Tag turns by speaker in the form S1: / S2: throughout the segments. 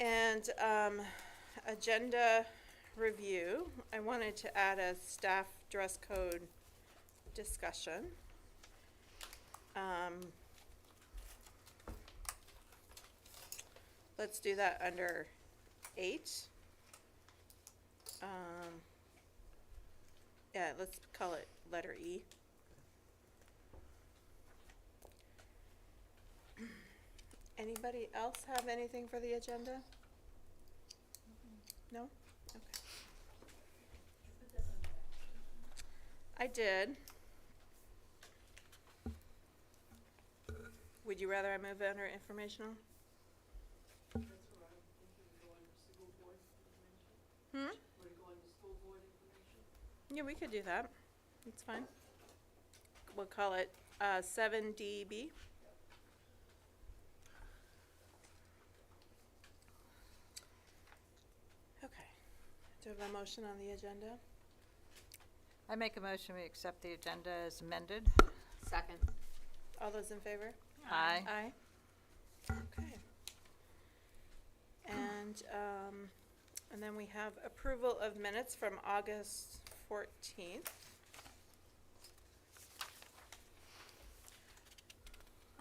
S1: And agenda review, I wanted to add a staff dress code discussion. Let's do that under 8. Yeah, let's call it letter E. Anybody else have anything for the agenda? No? Okay. I did. Would you rather I move it under informational?
S2: That's where I'm thinking we go under school board information.
S1: Hmm?
S2: We're going to school board information.
S1: Yeah, we could do that. It's fine. We'll call it 7DB. Okay. Do I have a motion on the agenda?
S3: I make a motion we accept the agenda as amended.
S4: Second.
S1: All those in favor?
S3: Aye.
S1: Aye. Okay. And then we have approval of minutes from August 14th.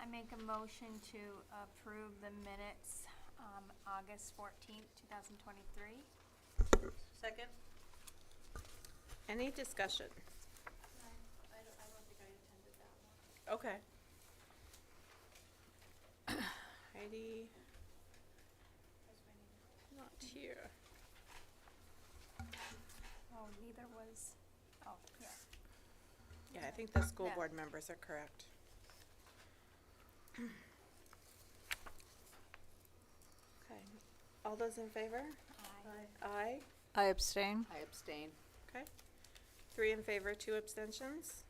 S5: I make a motion to approve the minutes, August 14th, 2023.
S3: Second?
S1: Any discussion?
S4: I don't think I attended that one.
S1: Okay. Heidi, not here.
S5: Oh, neither was, oh, yeah.
S1: Yeah, I think the school
S5: Yeah.
S1: board members are correct. Okay, all those in favor?
S5: Aye.
S1: Aye.
S3: I abstain.
S4: I abstain.
S1: Okay. 3 in favor, 2 abstentions.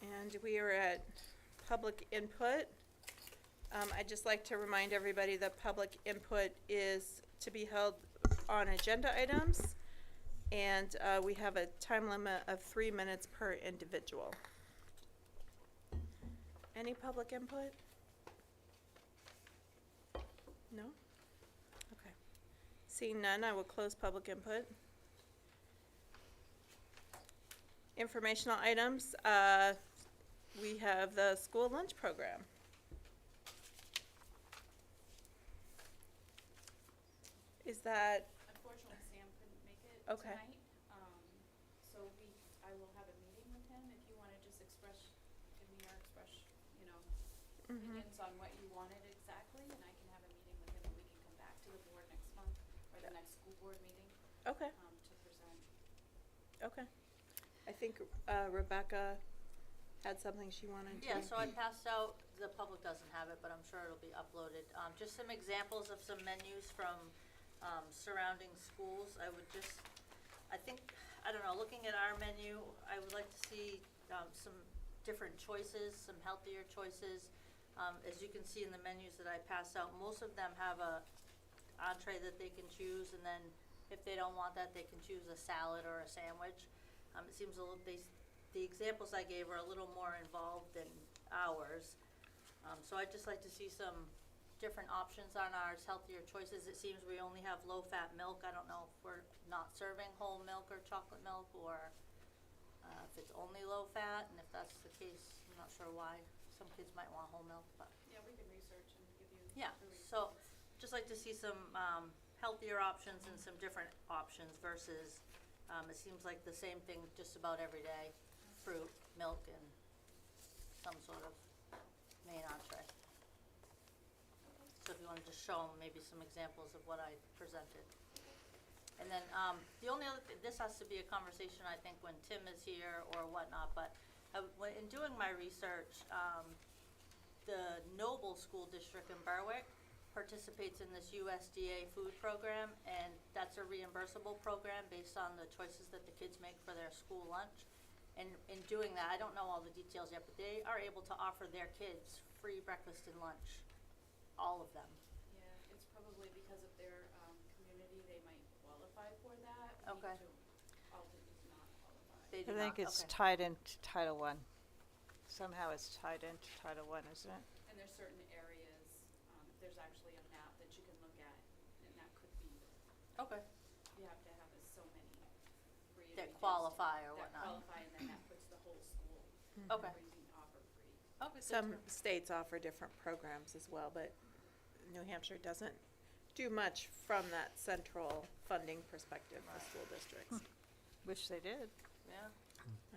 S1: And we are at public input. I'd just like to remind everybody that public input is to be held on agenda items. And we have a time limit of 3 minutes per individual. Any public input? No? Okay. Seeing none, I will close public input. Informational items, we have the school lunch program. Is that,
S6: Unfortunately, Sam couldn't make it
S1: Okay.
S6: tonight. So I will have a meeting with him if you wanna just give me your opinions on what you wanted exactly, and I can have a meeting with him and we can come back to the board next month, or the next school board meeting,
S1: okay,
S6: to present.
S1: okay. I think Rebecca had something she wanted to.
S7: Yeah, so I passed out, the public doesn't have it, but I'm sure it'll be uploaded. Just some examples of some menus from surrounding schools. I don't know, looking at our menu, I would like to see some different choices, some healthier choices. As you can see in the menus that I passed out, most of them have a entree that they can choose, and then if they don't want that, they can choose a salad or a sandwich. It seems a little, the examples I gave are a little more involved than ours. So I'd just like to see some different options on ours, healthier choices. It seems we only have low-fat milk. I don't know if we're not serving whole milk or chocolate milk, or if it's only low-fat, and if that's the case, I'm not sure why. Some kids might want whole milk, but.
S6: Yeah, we can research and give you
S7: Yeah,
S6: the results.
S7: so just like to see some healthier options and some different options versus it seems like the same thing just about every day, fruit, milk, and some sort of main entree. So if you want to just show them maybe some examples of what I presented. And then the only other this has to be a conversation I think when Tim is here or whatnot, but in doing my research, the Noble School District in Berwick participates in this USDA food program, and that's a reimbursable program based on the choices that the kids make for their school lunch. And in doing that, I don't know all the details yet, but they are able to offer their kids free breakfast and lunch, all of them.
S6: Yeah, it's probably because of their, community, they might qualify for that.
S7: Okay.
S6: Alton does not qualify.
S7: They
S3: I
S7: do
S3: think
S7: not,
S3: it's
S7: okay.
S3: tied into Title I. Somehow it's tied into Title I, isn't it?
S6: And there's certain areas, there's actually a map that you can look at, and that could be,
S7: Okay.
S6: you have to have so many free.
S7: That
S6: ranges
S7: qualify or
S6: That
S7: whatnot.
S6: qualify, and then that puts the whole school.
S7: Okay.
S6: Where you can offer free.
S7: Oh, good to
S1: Some
S7: know.
S1: states offer different programs as well, but New Hampshire doesn't do much from that central funding perspective for school districts.
S3: Wish they did.
S7: Yeah,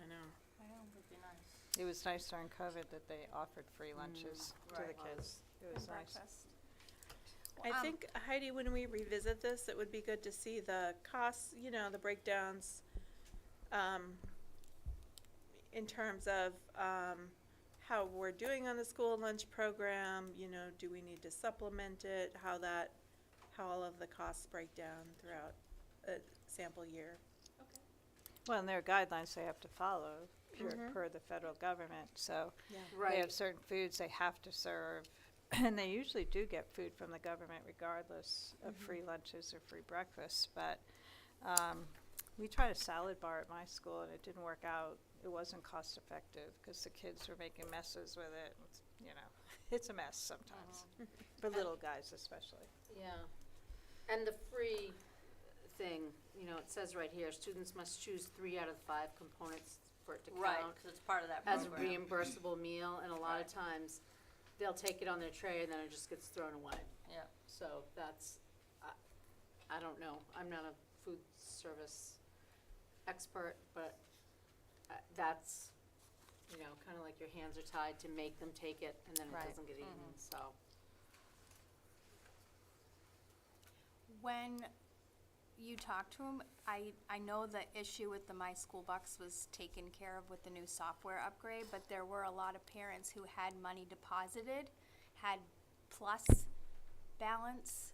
S1: I know.
S3: I know.
S7: would be nice.
S3: It was nice during COVID that they offered free lunches to the
S7: right.
S3: kids. It was
S5: And
S3: nice.
S5: breakfast.
S1: I think, Heidi, when we revisit this, it would be good to see the costs, you know, the breakdowns, in terms of, how we're doing on the school lunch program, you know, do we need to supplement it, how all of the costs break down throughout a sample year.
S6: Okay.
S3: Well, and there are guidelines they have to follow
S1: Mhm.
S3: per the federal government, so
S1: Yeah.
S3: they have certain foods they have to serve. And they usually do get food from the government regardless of free lunches or free breakfasts, but, we tried a salad bar at my school and it didn't work out. It wasn't cost effective because the kids were making messes with it, and, you know, it's a mess sometimes, for little guys especially.
S8: Yeah, and the free thing, you know, it says right here, students must choose 3 out of 5 components for it to
S7: Right,
S8: count
S7: because it's part of that
S8: as a
S7: program.
S8: reimbursable meal, and a lot of
S7: Right.
S8: times, they'll take it on their tray and then it just gets thrown away.
S7: Yeah.
S8: So that's, I don't know, I'm not a food service expert, but that's, you know, kinda like your hands are tied to make them take it and then it
S3: Right.
S8: doesn't get eaten, so.
S5: When you talk to them, I know the issue with the My School Bucks was taken care of with the new software upgrade, but there were a lot of parents who had money deposited, had plus balance,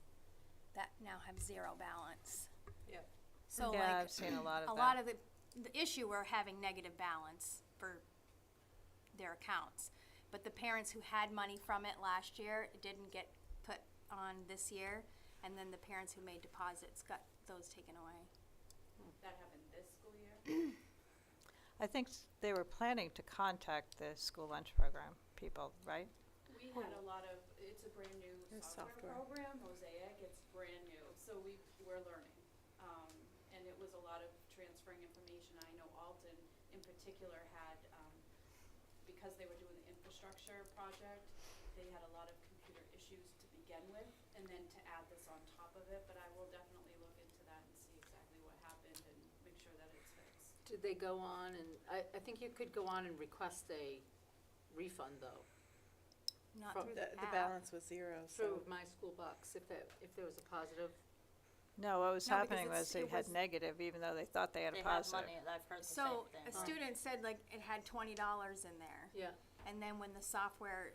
S5: that now have 0 balance.
S8: Yep.
S5: So
S3: Yeah,
S5: like,
S3: I've seen a lot of
S5: a
S3: that.
S5: lot of the issue were having negative balance for their accounts. But the parents who had money from it last year, it didn't get put on this year, and then the parents who made deposits got those taken away.
S6: That happened this school year.
S3: I think they were planning to contact the school lunch program people, right?
S6: We had a lot of, it's a brand new
S1: There's
S6: software
S1: software.
S6: program, Mosaic, it's brand new, so we're learning. And it was a lot of transferring information. I know Alton in particular had, because they were doing the infrastructure project, they had a lot of computer issues to begin with, and then to add this on top of it, but I will definitely look into that and see exactly what happened and make sure that it's fixed.
S8: Did they go on and, I think you could go on and request a refund though,
S5: Not
S8: From
S5: through
S1: The
S5: the app.
S1: balance was 0, so.
S8: through My School Bucks, if there was a positive.
S3: No, what was
S5: No, because
S3: happening was they
S5: it
S3: had
S5: was-
S3: negative even though they thought they had
S7: They
S3: a
S7: have
S3: positive.
S7: money, I've heard the same
S5: So
S7: thing.
S5: a student said like it had $20 in there.
S8: Yeah.
S5: And then when the software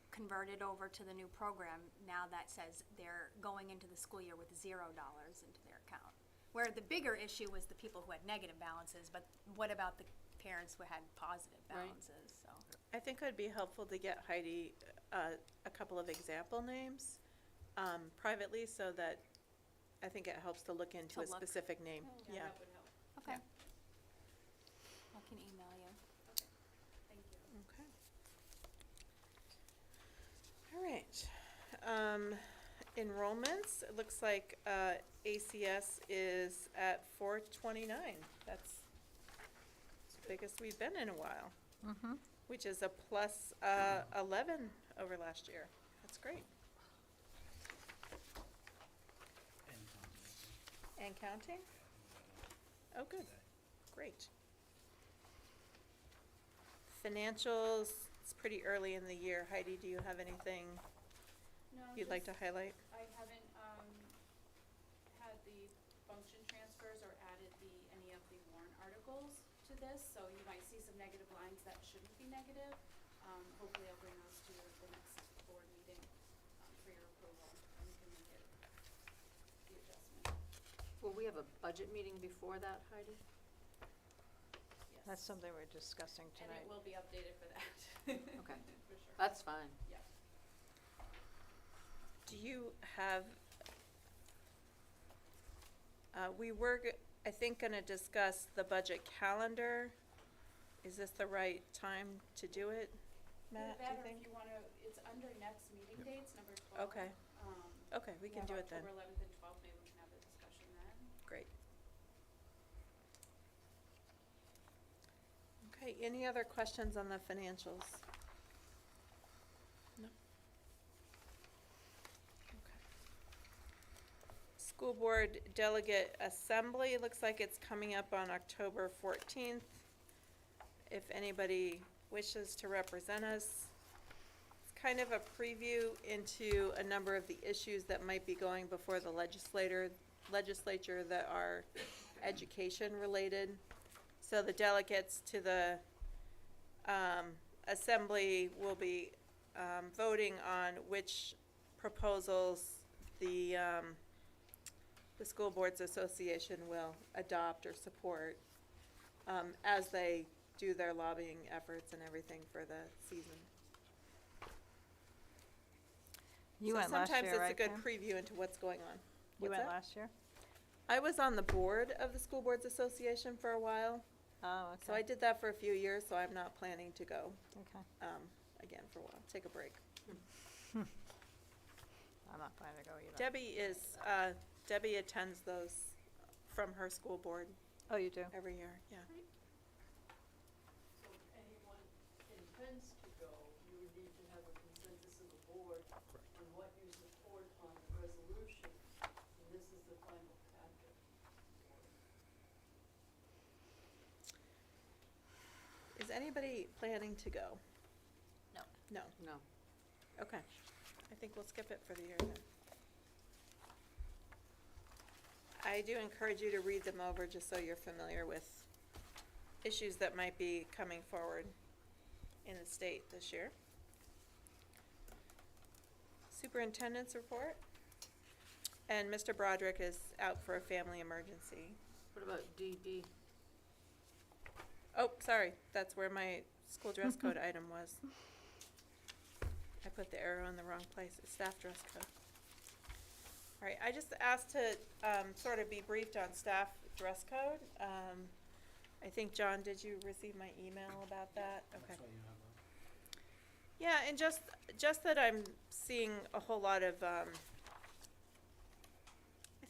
S5: converted over to the new program, now that says they're going into the school year with $0 into their account. Where the bigger issue was the people who had negative balances, but what about the parents who had positive
S8: Right.
S5: balances, so.
S1: I think it would be helpful to get Heidi a couple of example names privately, so that I think it helps to look into
S5: To
S1: a
S5: look.
S1: specific name. Yeah.
S6: That would help.
S5: Okay. I can email you.
S6: Okay, thank you.
S1: Okay. All right. Enrollments, it looks like ACS is at 429. That's the biggest we've been in a while,
S3: Mm-hmm.
S1: which is a plus 11 over last year. That's great. And counting? Oh, good. Great. Financials, it's pretty early in the year. Heidi, do you have anything
S6: No,
S1: you'd like to
S6: just-
S1: highlight?
S6: I haven't, had the function transfers or added any of the warrant articles to this, so you might see some negative lines that shouldn't be negative. Hopefully I'll bring those to the next board meeting, for your approval, and we can make it the adjustment.
S8: Will we have a budget meeting before that, Heidi?
S6: Yes.
S3: That's something we're discussing
S6: And
S3: tonight.
S6: it will be updated for that.
S8: Okay.
S6: For sure.
S8: That's fine.
S6: Yeah.
S1: Do you have, we were, I think, gonna discuss the budget calendar is this the right time to do it, Matt, do you
S6: Either that or
S1: think?
S6: if you wanna, it's under next meeting dates, number 12.
S1: Okay. Okay, we can do it then.
S6: October 11th and 12th, maybe we can have a discussion then.
S1: Great. Okay, any other questions on the financials? No? Okay. School Board Delegate Assembly, looks like it's coming up on October 14th. If anybody wishes to represent us. It's kind of a preview into a number of the issues that might be going before the legislature that are education related. So the delegates to the assembly will be voting on which proposals the School Boards Association will adopt or support as they do their lobbying efforts and everything for the season.
S3: You
S1: So
S3: went last year,
S1: sometimes it's a
S3: right,
S1: good
S3: Pam?
S1: preview into what's going on.
S3: You
S1: What's
S3: went
S1: that?
S3: last year?
S1: I was on the board of the School Boards Association for a while,
S3: Oh, okay.
S1: so I did that for a few years, so I'm not planning to go
S3: Okay.
S1: again for a while, take a break.
S3: I'm not planning to go either.
S1: Debbie attends those from her school board
S3: Oh, you do?
S1: every year, yeah.
S2: So if anyone intends to go, you would need to have a consensus of the board on what you support on the resolution, and this is the final packet.
S1: Is anybody planning to go?
S5: No.
S1: No,
S8: No.
S1: okay. I think we'll skip it for the year then. I do encourage you to read them over just so you're familiar with issues that might be coming forward in the state this year. Superintendent's report. And Mr. Broderick is out for a family emergency.
S8: What about DB?
S1: Oh, sorry, that's where my school dress code item was. I put the arrow in the wrong place, it's staff dress code. All right, I just asked to sort of be briefed on staff dress code. I think, John, did you receive my email about that? Okay. Yeah, and just that I'm seeing a whole lot of, I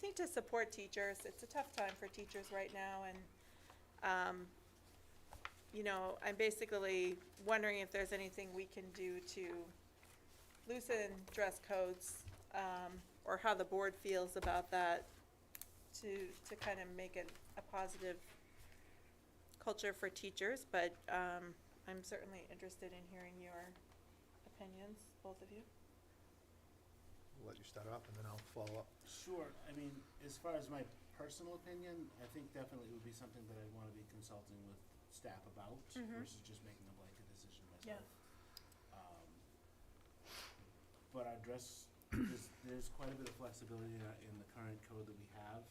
S1: think to support teachers, it's a tough time for teachers right now, and, you know, I'm basically wondering if there's anything we can do to loosen dress codes, or how the board feels about that, to kind of make it a positive culture for teachers, but I'm certainly interested in hearing your opinions, both of you.
S9: We'll let you start off and then I'll follow up.
S10: Sure. I mean, as far as my personal opinion, I think definitely it would be something that I'd want to be consulting with staff about versus just making a blanket decision
S1: Yeah.
S10: myself. But our dress, there's quite a bit of flexibility in the current code that we have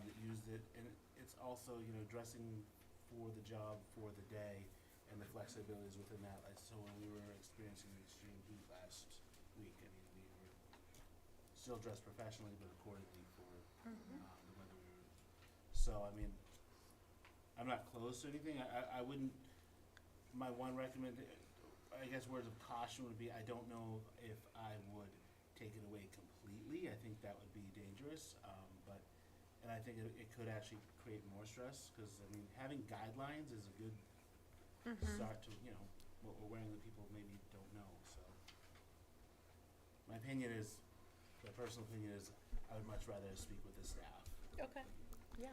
S10: that used it, and it's also, you know, dressing for the job for the day and the flexibilities within that. Like, so when we were experiencing the extreme heat last week, I mean, we were still dressed professionally, but accordingly for the weather we were. So, I mean, I'm not close to anything. I wouldn't, my one I guess words of caution would be, I don't know if I would take it away completely. I think that would be dangerous, and I think it could actually create more stress, because, I mean, having guidelines is a good start to, you know, what we're wearing that people maybe don't know, so. My opinion is, my personal opinion is, I would much rather speak with the staff.
S1: Okay, yeah.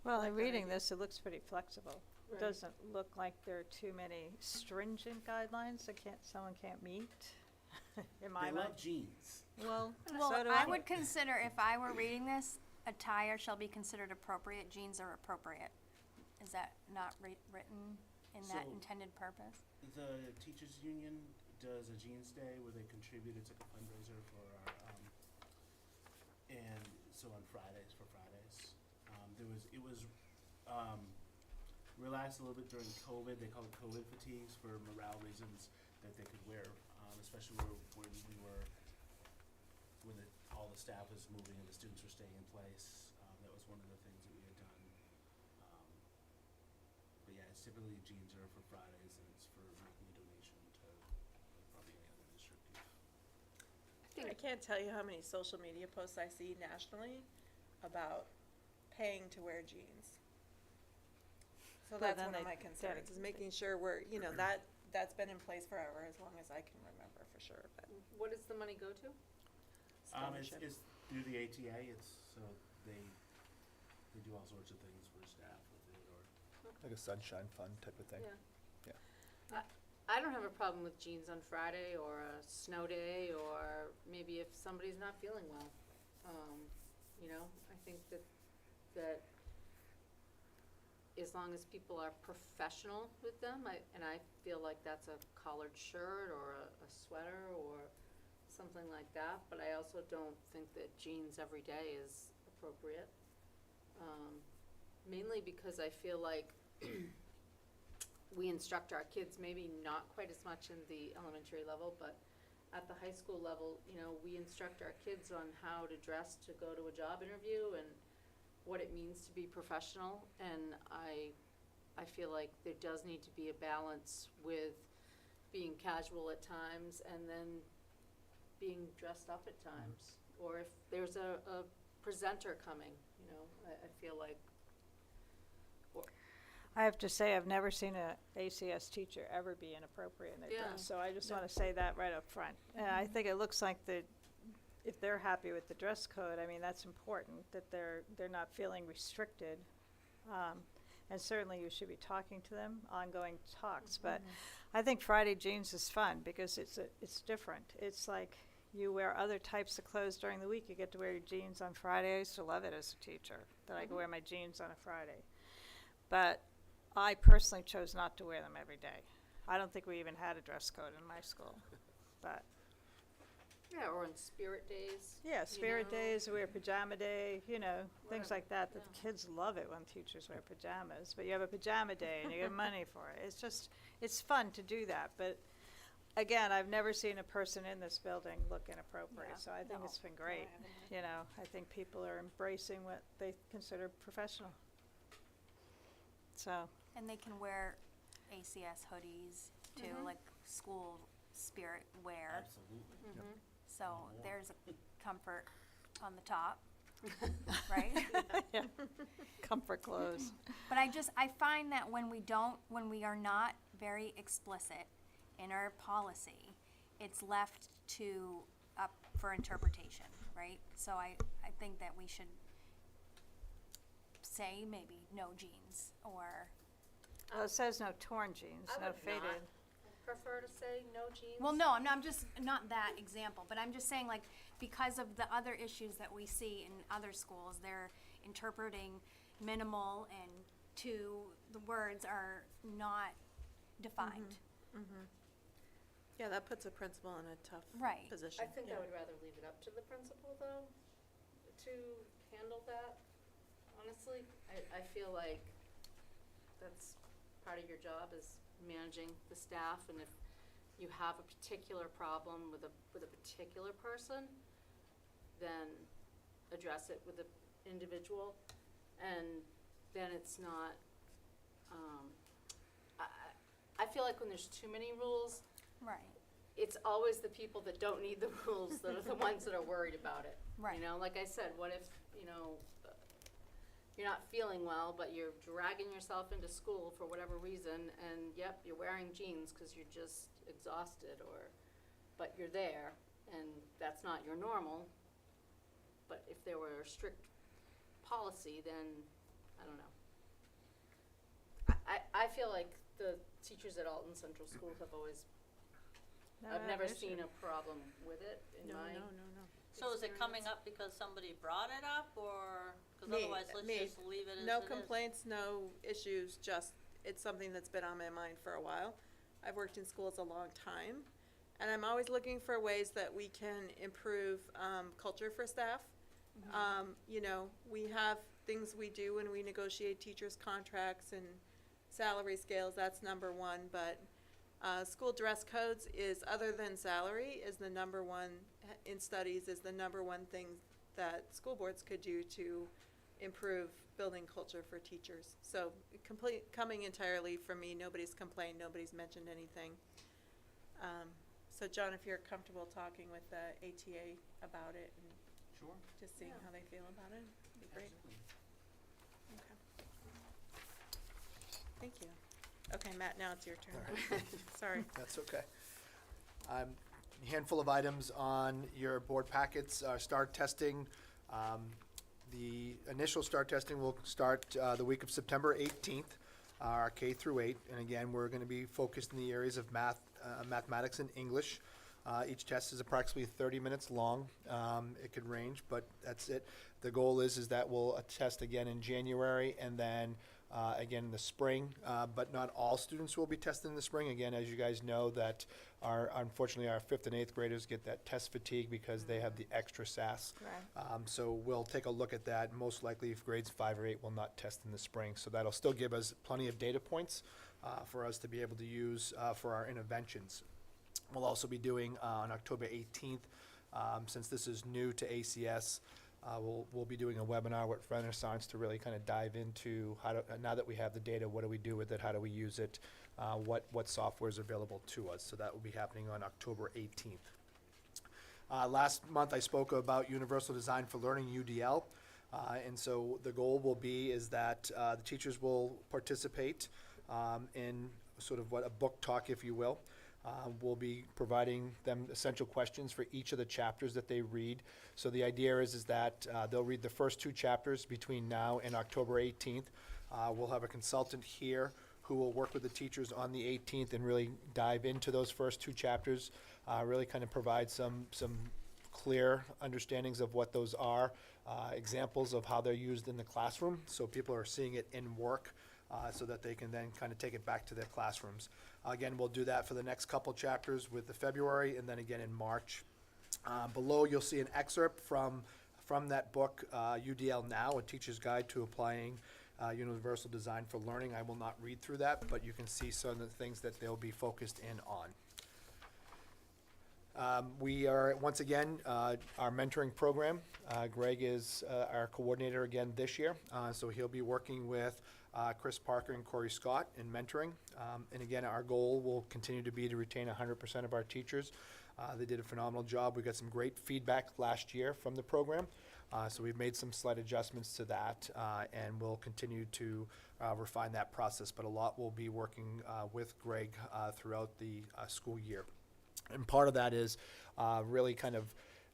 S3: Well,
S1: like
S3: in
S1: that
S3: reading
S1: idea.
S3: this, it looks pretty flexible.
S8: Right.
S3: Doesn't look like there are too many stringent guidelines that someone can't meet, in my
S10: They
S3: mind.
S10: love jeans.
S3: Well,
S5: Well,
S3: so do
S5: I would consider, if I were reading this, attire shall be considered appropriate, jeans are appropriate. Is that not written in that
S10: So-
S5: intended purpose?
S10: The teachers union does a jeans day where they contribute, it's like a fundraiser for our, and so on Fridays, it was relaxed a little bit during COVID. They call it COVID fatigues for morale reasons that they could wear, especially when all the staff was moving and the students were staying in place. That was one of the things that we had done. But yeah, typically jeans are for Fridays, and it's for making a donation to probably any other district.
S1: I can't tell you how many social media posts I see nationally about paying to wear jeans. So
S3: Well,
S1: that's
S3: then
S1: one of
S3: they-
S1: my concerns, is making sure we're, that's been in place forever, as long as I can remember for sure, but.
S8: What does the money go to?
S1: Scholarship.
S10: It's through the ATA, so they do all sorts of things for staff with it, or.
S9: Like a sunshine fund type of thing.
S8: Yeah.
S9: Yeah.
S8: I don't have a problem with jeans on Friday or a snow day, or maybe if somebody's not feeling well. I think that as long as people are professional with them, and I feel like that's a collared shirt or a sweater or something like that, but I also don't think that jeans every day is appropriate. Mainly because I feel like we instruct our kids, maybe not quite as much in the elementary level, but at the high school level, we instruct our kids on how to dress to go to a job interview and what it means to be professional. And I feel like there does need to be a balance with being casual at times and then being dressed up at times. Or if there's a presenter coming, I feel like.
S3: I have to say, I've never seen a ACS teacher ever be inappropriate in their
S8: Yeah.
S3: dress, so I just want to say that right up front. And I think it looks like if they're happy with the dress code, I mean, that's important, that they're not feeling restricted. And certainly you should be talking to them, ongoing talks, but I think Friday jeans is fun because it's different. It's like you wear other types of clothes during the week. You get to wear your jeans on Friday. I used to love it as a teacher, that I could wear my jeans on a Friday. But I personally chose not to wear them every day. I don't think we even had a dress code in my school, but.
S8: Yeah, or on spirit days.
S3: Yeah, spirit days, we wear pajama day, things
S8: Whatever,
S3: like that
S8: yeah.
S3: the kids love it when teachers wear pajamas. But you have a pajama day and you get money for it. It's fun to do that. But again, I've never seen a person in this building look inappropriate.
S5: Yeah,
S3: So I think
S5: no,
S3: it's been
S5: no, I
S3: great.
S5: haven't.
S3: I think people are embracing what they consider professional. So,
S5: And they can wear ACS hoodies too, like school spirit wear.
S10: Absolutely.
S8: Mm-hmm.
S5: So there's a comfort on the top, right?
S3: yeah, comfort clothes.
S5: But I find that when we are not very explicit in our policy, it's left up for interpretation, right? So I think that we should say maybe no jeans or.
S3: Well, it says no torn jeans,
S8: I
S3: no
S8: would
S3: faded.
S8: not prefer to say no jeans.
S5: Well, no, I'm just, not that example, but I'm just saying, like, because of the other issues that we see in other schools, they're interpreting minimal and the words are not defined.
S1: Yeah, that puts a principal in a tough
S5: Right.
S1: position.
S8: I think I would rather leave it up to the principal, though, to handle that, honestly. I feel like that's part of your job is managing the staff, and if you have a particular problem with a particular person, then address it with the individual, and then it's not, I feel like when there's too many rules,
S5: Right.
S8: it's always the people that don't need the rules that are the ones that are worried about it.
S5: Right.
S8: Like I said, what if, you're not feeling well, but you're dragging yourself into school for whatever reason, and yep, you're wearing jeans because you're just exhausted, but you're there, and that's not your normal. But if there were a strict policy, then, I don't know. I feel like the teachers at Alton Central School have always, I've never seen a problem with it in my.
S1: No.
S7: So is it coming
S8: experience.
S7: up because somebody brought it up, or, because
S1: Me-
S7: otherwise let's
S1: me.
S7: just leave it as it is?
S1: No complaints, no issues, just, it's something that's been on my mind for a while. I've worked in schools a long time, and I'm always looking for ways that we can improve, culture for staff. We have things we do when we negotiate teachers' contracts and salary scales, that's number one, but, school dress codes is, other than salary, is the number one, in studies, is the number one thing that school boards could do to improve building culture for teachers. So coming entirely from me, nobody's complained, nobody's mentioned anything. So John, if you're comfortable talking with the ATA about it and
S10: Sure.
S1: just seeing
S7: Yeah.
S1: how they feel about it, it'd be great.
S10: Absolutely.
S1: Okay. Thank you. Okay, Matt, now it's your turn.
S9: All right.
S1: Sorry.
S9: That's okay. A handful of items on your board packets, start testing. The initial start testing will start the week of September 18th, our K through 8. And again, we're going to be focused in the areas of mathematics and English. Each test is approximately 30 minutes long. It could range, but that's it. The goal is that we'll test again in January and then again in the spring, but not all students will be tested in the spring. Again, as you guys know, that unfortunately our 5th and 8th graders get that test fatigue because they have the extra SAS.
S3: Right.
S9: So we'll take a look at that. Most likely, if grades 5 or 8 will not test in the spring, so that'll still give us plenty of data points for us to be able to use for our interventions. We'll also be doing on October 18th, since this is new to ACS, we'll be doing a webinar with Renaissance to really kind of dive into how to, now that we have the data, what do we do with it, how do we use it, what software is available to us. So that will be happening on October 18th. Last month I spoke about Universal Design for Learning, UDL, and so the goal will be is that the teachers will participate in sort of what a book talk, if you will. We'll be providing them essential questions for each of the chapters that they read. So the idea is that they'll read the first 2 chapters between now and October 18th. We'll have a consultant here who will work with the teachers on the 18th and really dive into those first 2 chapters, really kind of provide some clear understandings of what those are, examples of how they're used in the classroom, so people are seeing it in work. So that they can then kind of take it back to their classrooms. Again, we'll do that for the next couple chapters with the February and then again in March. Below, you'll see an excerpt from that book, UDL Now, A Teacher's Guide to Applying Universal Design for Learning. I will not read through that, but you can see some of the things that they'll be focused in on. We are, once again, our mentoring program. Greg is our coordinator again this year, so he'll be working with Chris Parker and Corey Scott in mentoring. And again, our goal will continue to be to retain 100% of our teachers. They did a phenomenal job. We got some great feedback last year from the program. So we've made some slight adjustments to that, and we'll continue to refine that process. But a lot will be working with Greg throughout the school year. And part of that is really kind of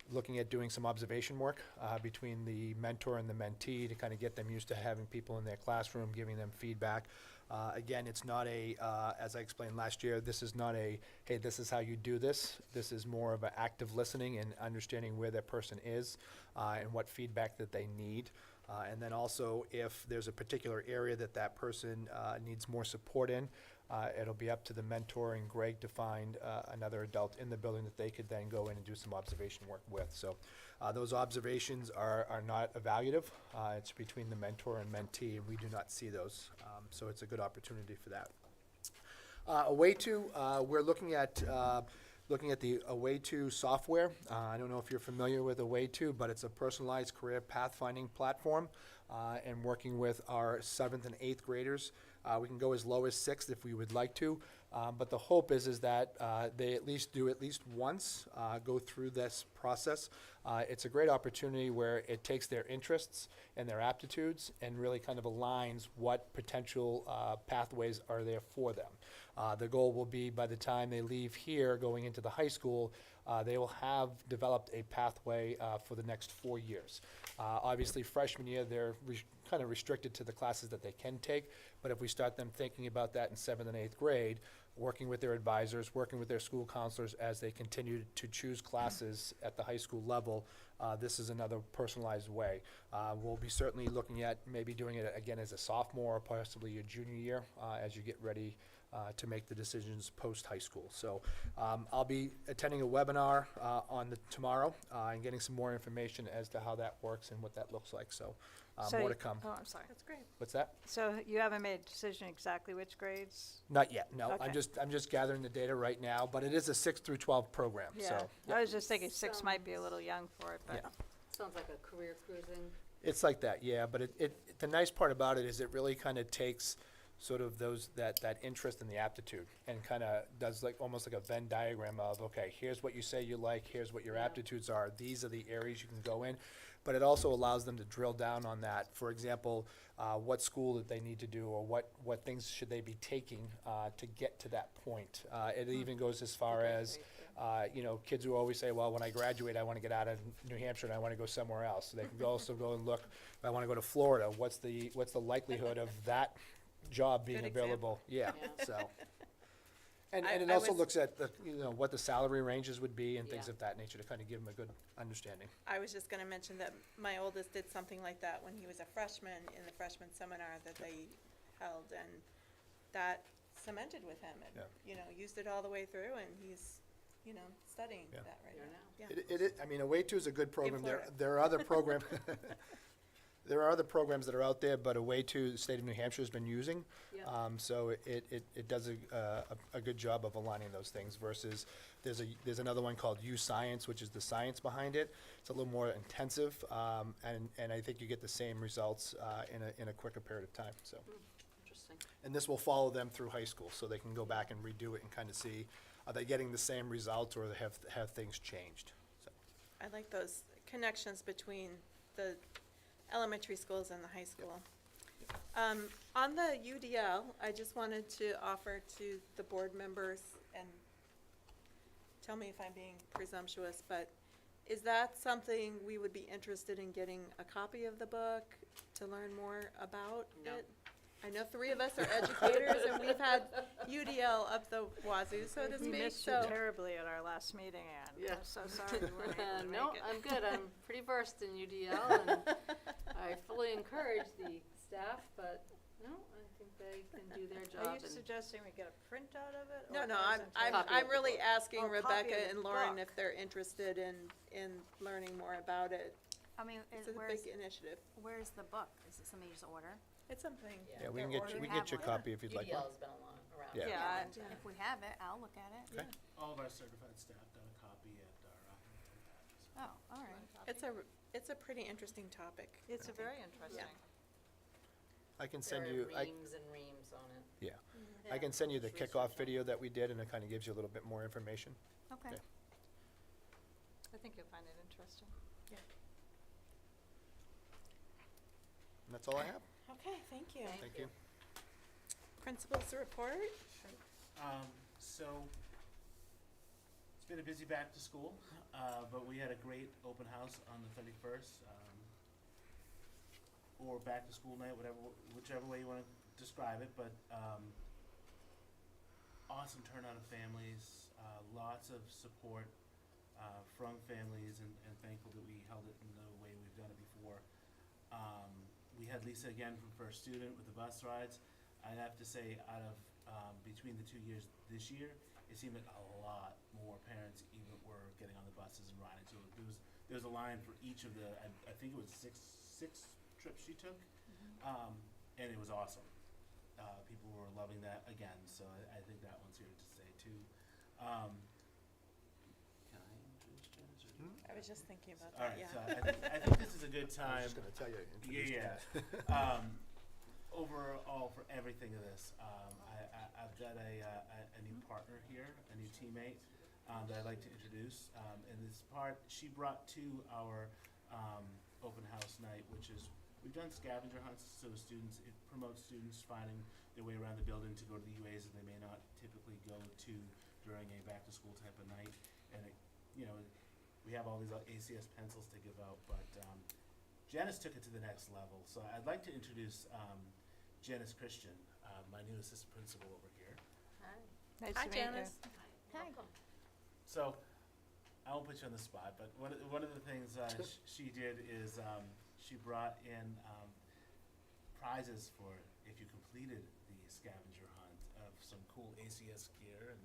S9: looking at doing some observation work between the mentor and the mentee to kind of get them used to having people in their classroom, giving them feedback. Again, it's not as I explained last year, this is not hey, this is how you do this. This is more of an active listening and understanding where that person is and what feedback that they need. And then also, if there's a particular area that person needs more support in, it'll be up to the mentor and Greg to find another adult in the building that they could then go in and do some observation work with. So those observations are not evaluative. It's between the mentor and mentee, and we do not see those. So it's a good opportunity for that. Away to, we're looking at the Away to software. I don't know if you're familiar with Away to, but it's a personalized career pathfinding platform, and working with our 7th and 8th graders. We can go as low as 6th if we would like to, but the hope is that they at least once, go through this process. It's a great opportunity where it takes their interests and their aptitudes and really kind of aligns what potential pathways are there for them. The goal will be by the time they leave here going into the high school, they will have developed a pathway for the next 4 years. Obviously, freshman year, they're kind of restricted to the classes that they can take, but if we start them thinking about that in 7th and 8th grade, working with their advisors, working with their school counselors as they continue to choose classes at the high school level, this is another personalized way. We'll be certainly looking at maybe doing it again as a sophomore or possibly your junior year as you get ready to make the decisions post-high school. So I'll be attending a webinar on tomorrow and getting some more information as to how that works and what that looks like. So more to come.
S3: Oh, I'm sorry.
S1: That's great.
S9: What's that?
S3: So you haven't made a decision exactly which grades?
S9: Not yet, no.
S3: Okay.
S9: I'm just gathering the data right now, but it is a 6 through 12 program, so.
S3: I was just thinking 6 might be a little young for it, but.
S9: Yeah.
S8: Sounds like a career cruising
S9: It's like that, yeah, but the nice part about it is it really kind of takes sort of that interest and the aptitude and kind of does like, almost like a Venn diagram of, okay, here's what you say you like, here's what your
S8: Yeah.
S9: aptitudes are, these are the areas you can go in. But it also allows them to drill down on that. For example, what school that they need to do, or what things should they be taking to get to that point. It even goes as far as, kids who always say, well, when I graduate, I want to get out of New Hampshire and I want to go somewhere else. So they can also go and look, if I want to go to Florida, what's the likelihood of that job being
S1: Good
S9: available? Yeah,
S8: Yeah.
S9: so. And
S1: I-
S9: it
S1: I
S9: also
S1: was-
S9: looks at what the salary ranges would be and things
S8: Yeah.
S9: of that nature to kind of give them a good understanding.
S1: I was just gonna mention that my oldest did something like that when he was a freshman in the freshman seminar that they held, and that cemented with him and, used it all the way through, and he's, studying
S9: Yeah.
S1: that right
S8: Here
S1: now.
S8: now.
S1: Yeah.
S9: I mean, Away 2 is a good program.
S1: Florida.
S9: There are other programs, there are other programs that are out there, but Away 2, the state of New Hampshire has been using.
S8: Yeah.
S9: So it does a good job of aligning those things versus, there's another one called U Science, which is the science behind it. It's a little more intensive, and I think you get the same results in a quicker period of time, so.
S8: Interesting.
S9: And this will follow them through high school, so they can go back and redo it and kind of see, are they getting the same results or have things changed? So,
S1: I like those connections between the elementary schools and the high school. On the UDL, I just wanted to offer to the board members, and tell me if I'm being presumptuous, but is that something we would be interested in getting a copy of the book to learn more about
S8: No.
S1: it? I know 3 of us are educators, and we've had UDL up the wazoo, so to
S3: We
S1: speak,
S3: missed you
S1: so.
S3: terribly at our last meeting, Ann.
S8: Yeah.
S3: I'm so sorry you weren't able to
S8: No,
S3: make it.
S8: I'm good. I'm pretty versed in UDL, and I fully encourage the staff, but no, I think they can do their job.
S3: Are you
S8: and-
S3: suggesting we get a printout of it?
S1: No,
S3: or
S1: no, I'm
S3: presentation?
S8: Copy of
S1: I'm
S8: the
S1: really
S8: book.
S1: asking
S3: Oh, copy
S1: Rebecca
S3: of the
S1: and Lauren
S3: book.
S1: if they're interested in learning more about it.
S5: I mean,
S1: It's a
S5: where's,
S1: big initiative.
S5: where's the book? Is it something you just order?
S1: It's something.
S9: yeah, we
S1: they're
S9: can get
S1: ordering.
S9: we
S5: have
S9: get you a
S5: one.
S9: copy if you'd like one.
S8: UDL's been around.
S9: Yeah.
S3: Yeah,
S1: Yeah.
S5: If we have it, I'll look at it.
S9: Okay.
S10: All of our certified staff got a copy at our
S5: Oh, all right.
S1: It's a pretty interesting topic.
S3: It's a very interesting.
S9: I can
S8: There
S9: send
S8: are
S9: you,
S8: reams and reams on it.
S9: I can send you the
S8: Research
S9: kickoff
S8: on
S9: video that we did, and it kind of gives you a little bit more information.
S5: Okay.
S9: Okay.
S3: I think you'll find it interesting.
S9: And that's all I have.
S1: Okay, thank you.
S9: Thank you.
S1: Principals report?
S10: So, it's been a busy back to school, but we had a great open house on the 31st, or back to school night, whichever way you want to describe it, but awesome turnout of families, lots of support from families, and thankful that we held it in the way we've done it before. We had Lisa again from First Student with the bus rides. I'd have to say, out of between the 2 years this year, it seemed like a lot more parents even were getting on the buses and riding. So there was a line for each of the, I think it was six trips she took, and it was awesome. People were loving that again, so I think that one's here to stay too. Can I introduce Janice or?
S1: I was just thinking about
S10: All
S1: that,
S10: right,
S1: yeah.
S10: so I think this is a good
S9: I
S10: time.
S9: was just gonna tell you, introduce
S10: Yeah,
S9: Janice.
S10: Overall, for everything of this, I've got a new partner here, a new teammate that I'd like to introduce. In this part, she brought to our open house night, which is, we've done scavenger hunts, so it promotes students finding their way around the building to go to the UAs that they may not typically go to during a back-to-school type of night. And we have all these ACS pencils to give out, but Janice took it to the next level. So I'd like to introduce Janice Christian, my new assistant principal over here.
S3: Nice
S1: Hi,
S3: to meet you.
S1: Janice.
S5: Hi.
S10: So I won't put you on the spot, but one of the things she did is she brought in prizes for if you completed the scavenger hunt of some cool ACS gear and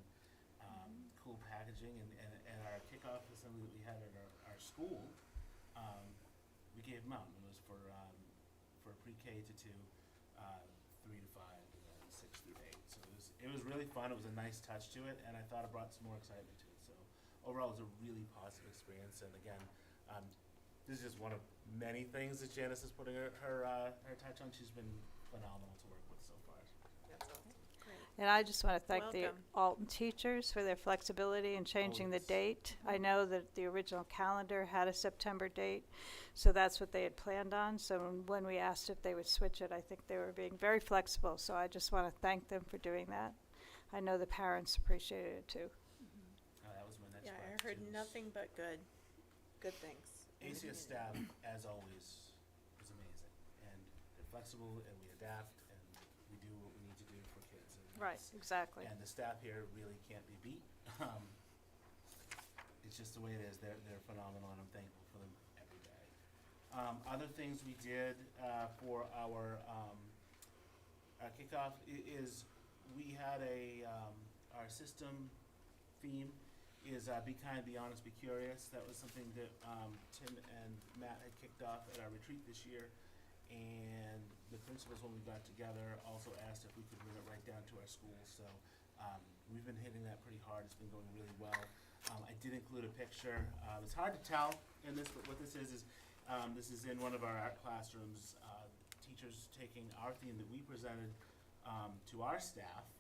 S10: cool packaging, and our kickoff assembly that we had at our school, we gave them out, and it was for pre-K to 2, 3 to 5, and then 6 through 8. So it was really fun. It was a nice touch to it, and I thought it brought some more excitement to it. So overall, it was a really positive experience. And again, this is just one of many things that Janice is putting her touch on. She's been phenomenal to work with so far.
S1: That's awesome. Great.
S3: And I just want to thank the
S1: Welcome.
S3: Alton teachers for their flexibility in changing the
S10: yes.
S3: date. I know that the original calendar had a September date, so that's what they had planned on. So when we asked if they would switch it, I think they were being very flexible. So I just want to thank them for doing that. I know the parents appreciated it too.
S10: That was my next
S1: Yeah, I
S10: part,
S1: heard
S10: too.
S1: nothing but good things. in the
S10: ACS
S1: community.
S10: staff, as always, is amazing, and they're flexible, and we adapt, and we do what we need to do for kids. And
S3: Right,
S10: that's-
S3: exactly.
S10: And the staff here really can't be beat. It's just the way it is. They're phenomenal, and I'm thankful for them every day. Other things we did for our kickoff is we had our system theme is be kind, be honest, be curious. That was something that Tim and Matt had kicked off at our retreat this year. And the principals, when we got together, also asked if we could bring it right down to our schools. So we've been hitting that pretty hard. It's been going really well. I did include a picture. It's hard to tell in this, but what this is this is in one of our art classrooms. Teachers taking our theme that we presented to our staff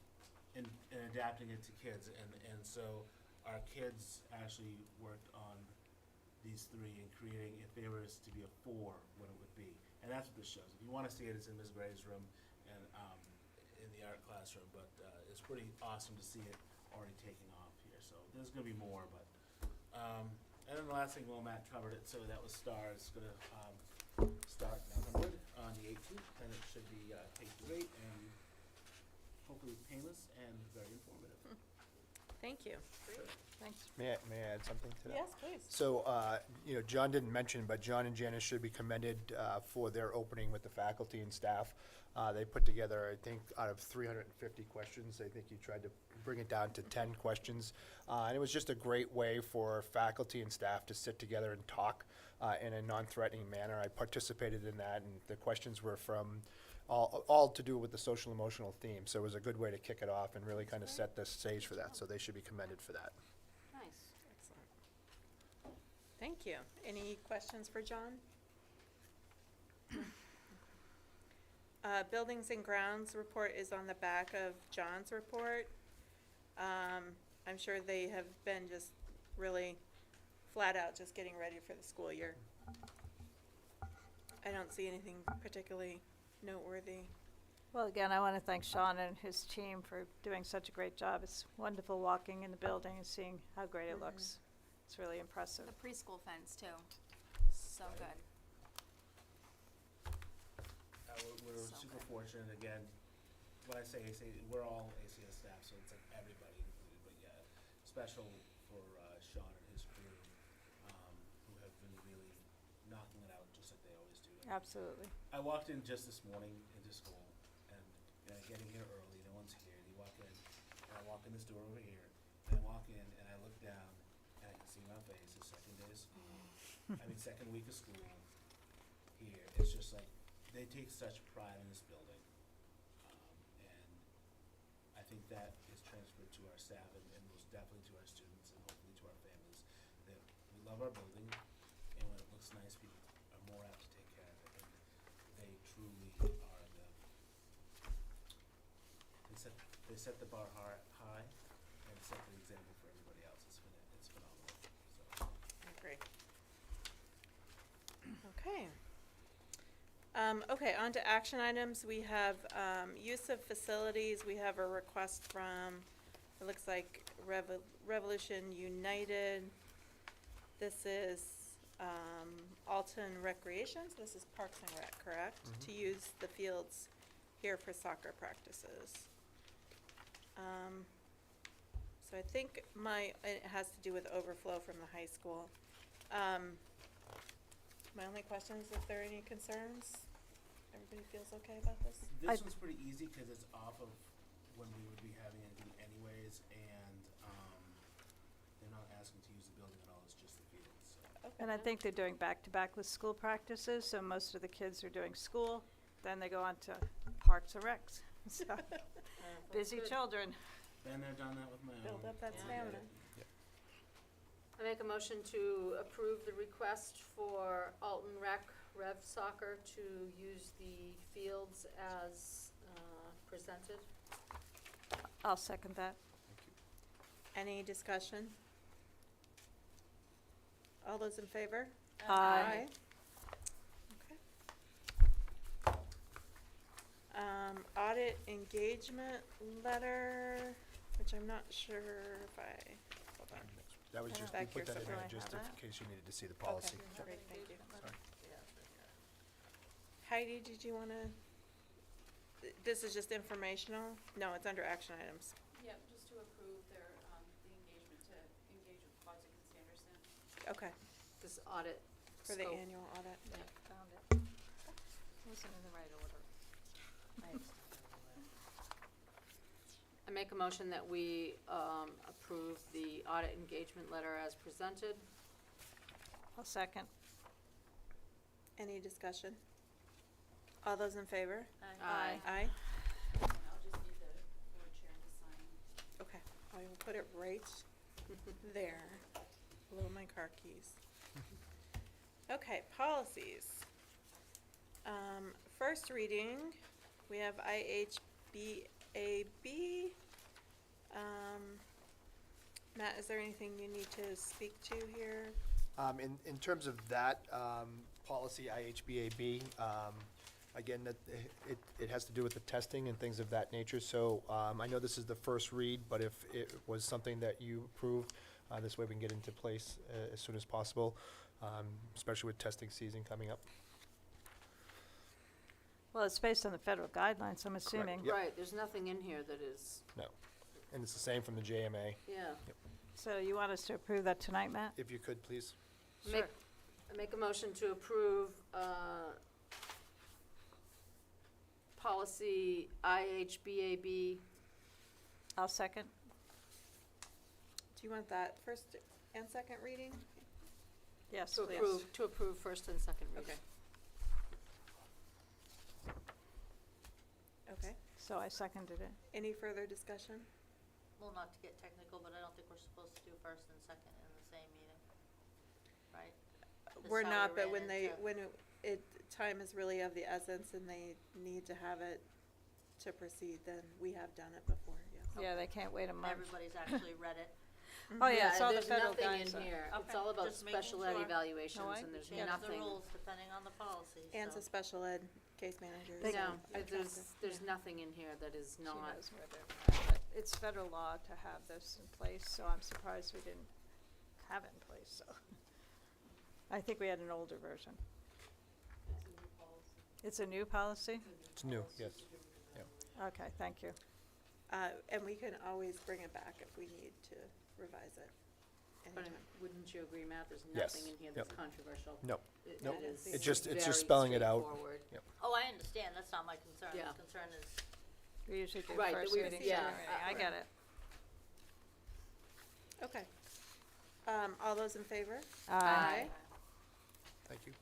S10: and adapting it to kids. And so our kids actually worked on these three and creating, if there was to be a 4, what it would be. And that's what this shows. If you want to see it, it's in Ms. Gray's room and in the art classroom. But it's pretty awesome to see it already taking off here. So there's going to be more. But and then the last thing, well, Matt covered it. So that was STAR. It's going to start on the 18th, and it should be K-8 and hopefully painless and very informative.
S1: Thank you.
S3: Thanks.
S9: May I add something to that?
S1: Yes, please.
S9: So, John didn't mention, but John and Janice should be commended for their opening with the faculty and staff. They put together, I think, out of 350 questions, I think you tried to bring it down to 10 questions. And it was just a great way for faculty and staff to sit together and talk in a non-threatening manner. I participated in that, and the questions were from all to do with the social emotional theme. So it was a good way to kick it off and really kind of set the stage for that. So they should be commended for that.
S8: Nice.
S1: Excellent. Thank you. Any questions for John? Buildings and grounds report is on the back of John's report. I'm sure they have been just really flat out just getting ready for the school year. I don't see anything particularly noteworthy.
S3: Well, again, I want to thank Sean and his team for doing such a great job. It's wonderful walking in the building and seeing how great it looks. It's really impressive.
S5: The preschool fence too. So
S10: Right.
S5: good.
S10: We're
S5: So
S10: super
S5: good.
S10: fortunate, again, when I say we're all ACS staff, so it's like everybody included, but yeah, special for Sean and his crew, who have been really knocking it out just like they always do.
S3: Absolutely.
S10: I walked in just this morning into school, and getting here early, no one's here, and you walk in, and I walk in this door over here, and I walk in, and I look down, and I can see my face, the second day of school, second week of school here, it's just like, they take such pride in this building. And I think that is transferred to our staff and most definitely to our students and hopefully to our families, that we love our building, and when it looks nice, people are more apt to take care of it, and they truly are they set the bar high and set the example for everybody else. It's phenomenal, so.
S1: I agree. Okay. Okay, on to action items. We have, use of facilities. We have a request from, it looks like Revolution United. This is, Alton Recreation, so this is Parks and Rec, correct? To use the fields here for soccer practices. So I think it has to do with overflow from the high school. My only question is if there are any concerns? Everybody feels okay about this?
S10: This one's pretty easy because it's off of when we would be having anything anyways, and they're not asking to use the building at all, it's just the field, so.
S1: Okay.
S3: And I think they're doing back-to-back with school practices, so most of the kids are doing school, then they go on to Parks and Recs. So, busy children.
S10: Been there, done that with my own.
S1: Build up that
S10: I get
S1: stamina.
S10: it.
S8: I make a motion to approve the request for Alton Rec Rev Soccer to use the fields as presented.
S3: I'll second that.
S1: Any discussion? All those in favor?
S3: Aye.
S1: Okay. Audit engagement letter, which I'm not sure if I, hold on.
S9: That was
S3: I
S9: just,
S3: don't
S9: we
S1: back
S9: put
S1: here
S9: that in there
S3: somewhere.
S9: just
S3: Do I
S9: in
S3: have that?
S9: case you needed to see the policy.
S1: Okay, great, thank you.
S9: Sorry.
S1: Heidi, did you wanna, this is just informational? No, it's under action items.
S6: Yep, just to approve their, the engagement to engage with Quadzig and Sanderson.
S1: Okay,
S8: This audit
S1: for the
S8: scope.
S1: annual audit.
S8: Yeah.
S3: Found it. Wasn't in the right order.
S8: I make a motion that we approve the audit engagement letter as presented.
S3: I'll second.
S1: Any discussion? All those in favor?
S8: Aye.
S1: Aye?
S6: And I'll just need the board chair to sign.
S1: Okay, I will put it right there, below my car keys. Okay, policies. First reading, we have IHBAB. Matt, is there anything you need to speak to here?
S9: In terms of that, policy IHBAB, again, that, it has to do with the testing and things of that nature, so, I know this is the first read, but if it was something that you approved, this way we can get into place, as soon as possible, especially with testing season coming up.
S3: Well, it's based on the federal guidelines, I'm assuming.
S9: Yep.
S8: Right, there's nothing in here that is,
S9: No, and it's the same from the JMA,
S8: yeah.
S3: So you want us to approve that tonight, Matt?
S9: if you could, please.
S8: Make, I make a motion to approve, policy IHBAB.
S3: I'll second.
S1: Do you want that first and second reading?
S3: Yes,
S8: To
S3: please.
S8: approve first and second reading.
S1: Okay. Okay,
S3: So I seconded it.
S1: any further discussion?
S7: Well, not to get technical, but I don't think we're supposed to do first and second in the same meeting, right? This
S1: We're
S7: is how
S1: not,
S7: we
S1: but
S7: ran
S1: when they,
S7: into-
S1: when time is really of the essence and they need to have it to proceed, then we have done it before, yes.
S3: Yeah, they can't wait a month.
S7: Everybody's actually read it.
S3: Oh, yeah, it's all the
S8: there's
S3: federal
S8: nothing
S3: guidelines.
S8: in here. It's
S7: Okay,
S8: all about
S7: just making
S8: special ed
S7: sure.
S8: evaluations,
S3: No, I
S8: and there's
S7: Change the
S8: nothing.
S7: rules depending on the policy,
S1: And
S7: so.
S1: to special ed case managers.
S3: They-
S8: No,
S1: I tried
S8: there's nothing in here that is
S3: She
S8: not.
S3: knows where they're at, but it's federal law to have this in place, so I'm surprised we didn't have it in place, so. I think we had an older version. It's a new policy?
S9: It's new, yes.
S3: Okay, thank you.
S1: And we can always bring it back if we need to revise it
S8: But
S1: anytime.
S8: wouldn't you agree, Matt? There's
S9: Yes,
S8: nothing in here
S9: yep.
S8: that's controversial.
S9: No,
S8: It
S9: Nope.
S8: it is
S1: It's
S9: just
S8: very
S9: spelling it out.
S8: straightforward.
S7: Oh, I understand, that's not my concern.
S8: Yeah.
S7: The concern is,
S3: We usually do
S8: Right,
S3: first
S8: we-
S3: reading,
S8: yeah,
S3: second reading. I get it.
S1: Okay. All those in favor?
S8: Aye.
S9: thank you.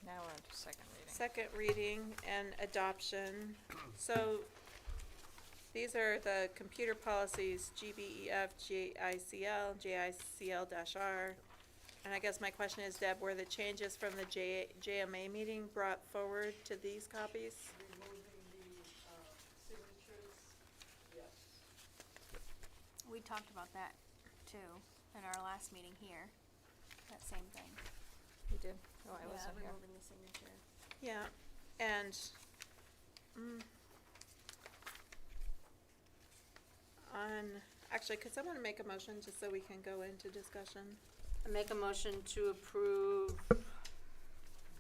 S3: Now we're on to second reading.
S1: Second reading and adoption. So these are the computer policies, GBEF, JICL, JICL-R. And I guess my question is, Deb, were the changes from the JMA meeting brought forward to these copies?
S2: Removing the, signatures, yes.
S5: We talked about that too, in our last meeting here, that same thing.
S3: You did? Oh, I wasn't
S5: Yeah,
S3: here.
S5: removing the signature.
S1: Yeah, and, actually, could someone make a motion just so we can go into discussion?
S8: I make a motion to approve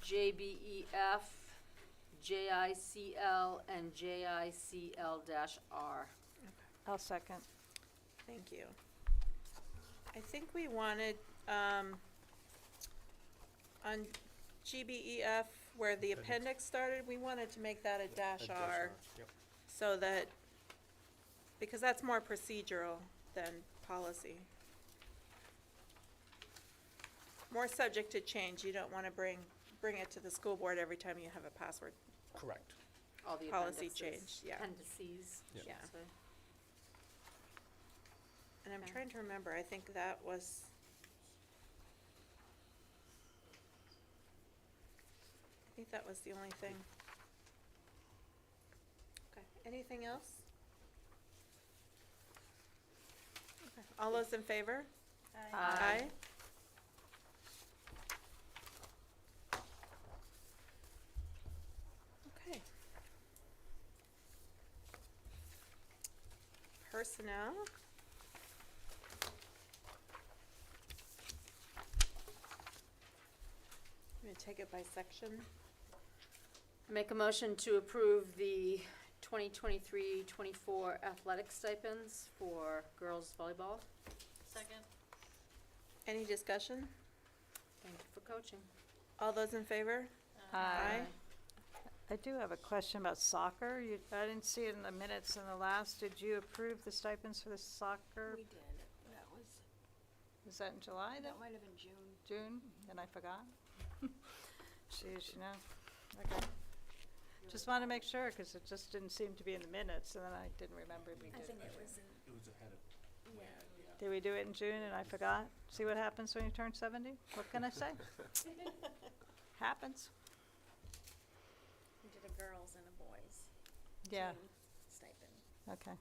S8: JBEF, JICL, and JICL-R.
S3: I'll second.
S1: Thank you. I think we wanted, on GBEF, where the appendix started, we wanted to make that a dash R,
S9: Yep.
S1: so that, because that's more procedural than policy. More subject to change, you don't wanna bring it to the school board every time you have a password.
S9: Correct.
S8: All the
S1: Policy
S8: appendices.
S1: change, yeah.
S8: Appendices, I
S9: Yep.
S8: should
S1: Yeah.
S8: say.
S1: And I'm
S3: Okay.
S1: trying to remember, I think that was. I think that was the only thing. Okay, anything else? Okay, all those in favor?
S3: Aye.
S1: Okay. Personnel. I'm gonna take it by section.
S8: Make a motion to approve the 2023-24 athletic stipends for girls volleyball.
S7: Second?
S1: Any discussion?
S8: Thank you for coaching.
S1: All those in favor? Aye.
S3: I do have a question about soccer. I didn't see it in the minutes in the last. Did you approve the stipends for the soccer?
S5: We did, that was,
S3: Was that in July?
S5: that might have been June.
S3: June? And I forgot? Jeez, you know. Okay. Just wanted to make sure, because it just didn't seem to be in the minutes, and then I didn't remember we
S5: I
S3: did.
S5: think it was in,
S10: It was ahead of,
S5: yeah.
S3: Did we do it in June and I forgot? See what happens when you turn 70? What can I say? Happens.
S5: We did a girls and a boys
S3: Yeah,
S5: team stipend.
S3: okay.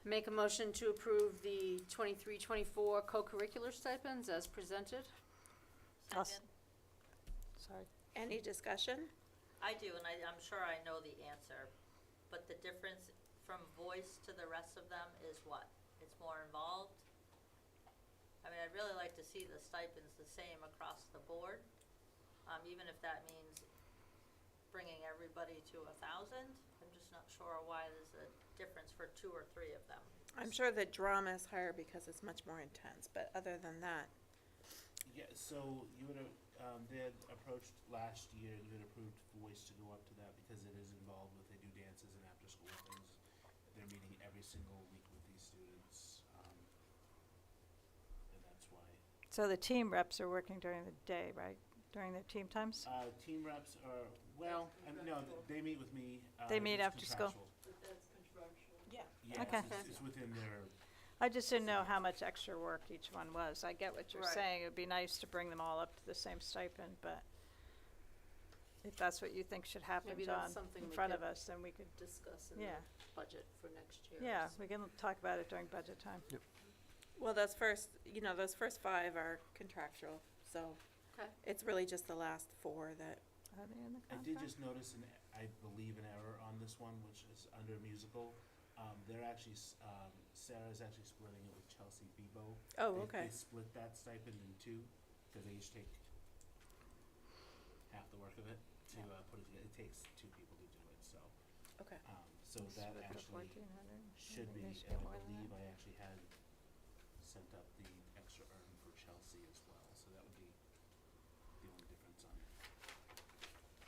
S8: Make a motion to approve the 23-24 co-curricular stipends as presented.
S3: I'll s-
S7: Second?
S3: Sorry.
S1: Any discussion?
S7: I do, and I'm sure I know the answer, but the difference from voice to the rest of them is what? It's more involved? I mean, I'd really like to see the stipends the same across the board, even if that means bringing everybody to 1,000. I'm just not sure why there's a difference for 2 or 3 of them.
S1: I'm sure that drama is higher because it's much more intense, but other than that,
S10: yeah, so you would have, they had approached last year, you had approved voice to go up to that because it is involved with, they do dances and after-school things. They're meeting every single week with these students, and that's why.
S3: So the team reps are working during the day, right? During their team times?
S10: Team reps are, well, no, they meet with me.
S3: They meet
S10: it's
S3: after school?
S10: contractual.
S2: But that's contractual.
S1: yeah.
S10: Yeah,
S3: Okay.
S10: it's within their,
S3: I just didn't know how much extra work each one was. I get what you're
S7: Right.
S3: saying. It'd be nice to bring them all up to the same stipend, but if that's what you think should happen,
S8: Maybe
S3: John,
S8: that's something
S3: in
S8: we
S3: front of
S8: could
S3: us, then we could,
S8: Discuss in the
S3: yeah,
S8: budget for next year.
S3: yeah, we can talk about it during budget time.
S1: Well, those first 5 are contractual, so
S8: Okay.
S1: it's really just the last 4 that,
S3: Are they in the
S10: I did
S3: contract?
S10: just notice I believe an error on this one, which is under musical. They're actually, Sarah's actually splitting it with Chelsea Bebo.
S1: oh,
S10: They-
S1: okay.
S10: They split that stipend in 2, because they each take half the work of it to, put it together. It takes 2 people to do it, so,
S1: Okay.
S10: so
S3: Split
S10: that
S3: the
S10: actually
S3: 1,400.
S10: should be,
S3: They
S10: and
S3: should get
S10: I
S3: more than
S10: believe
S3: that.
S10: I actually had sent up the extra earn for Chelsea as well, so that would be the only difference on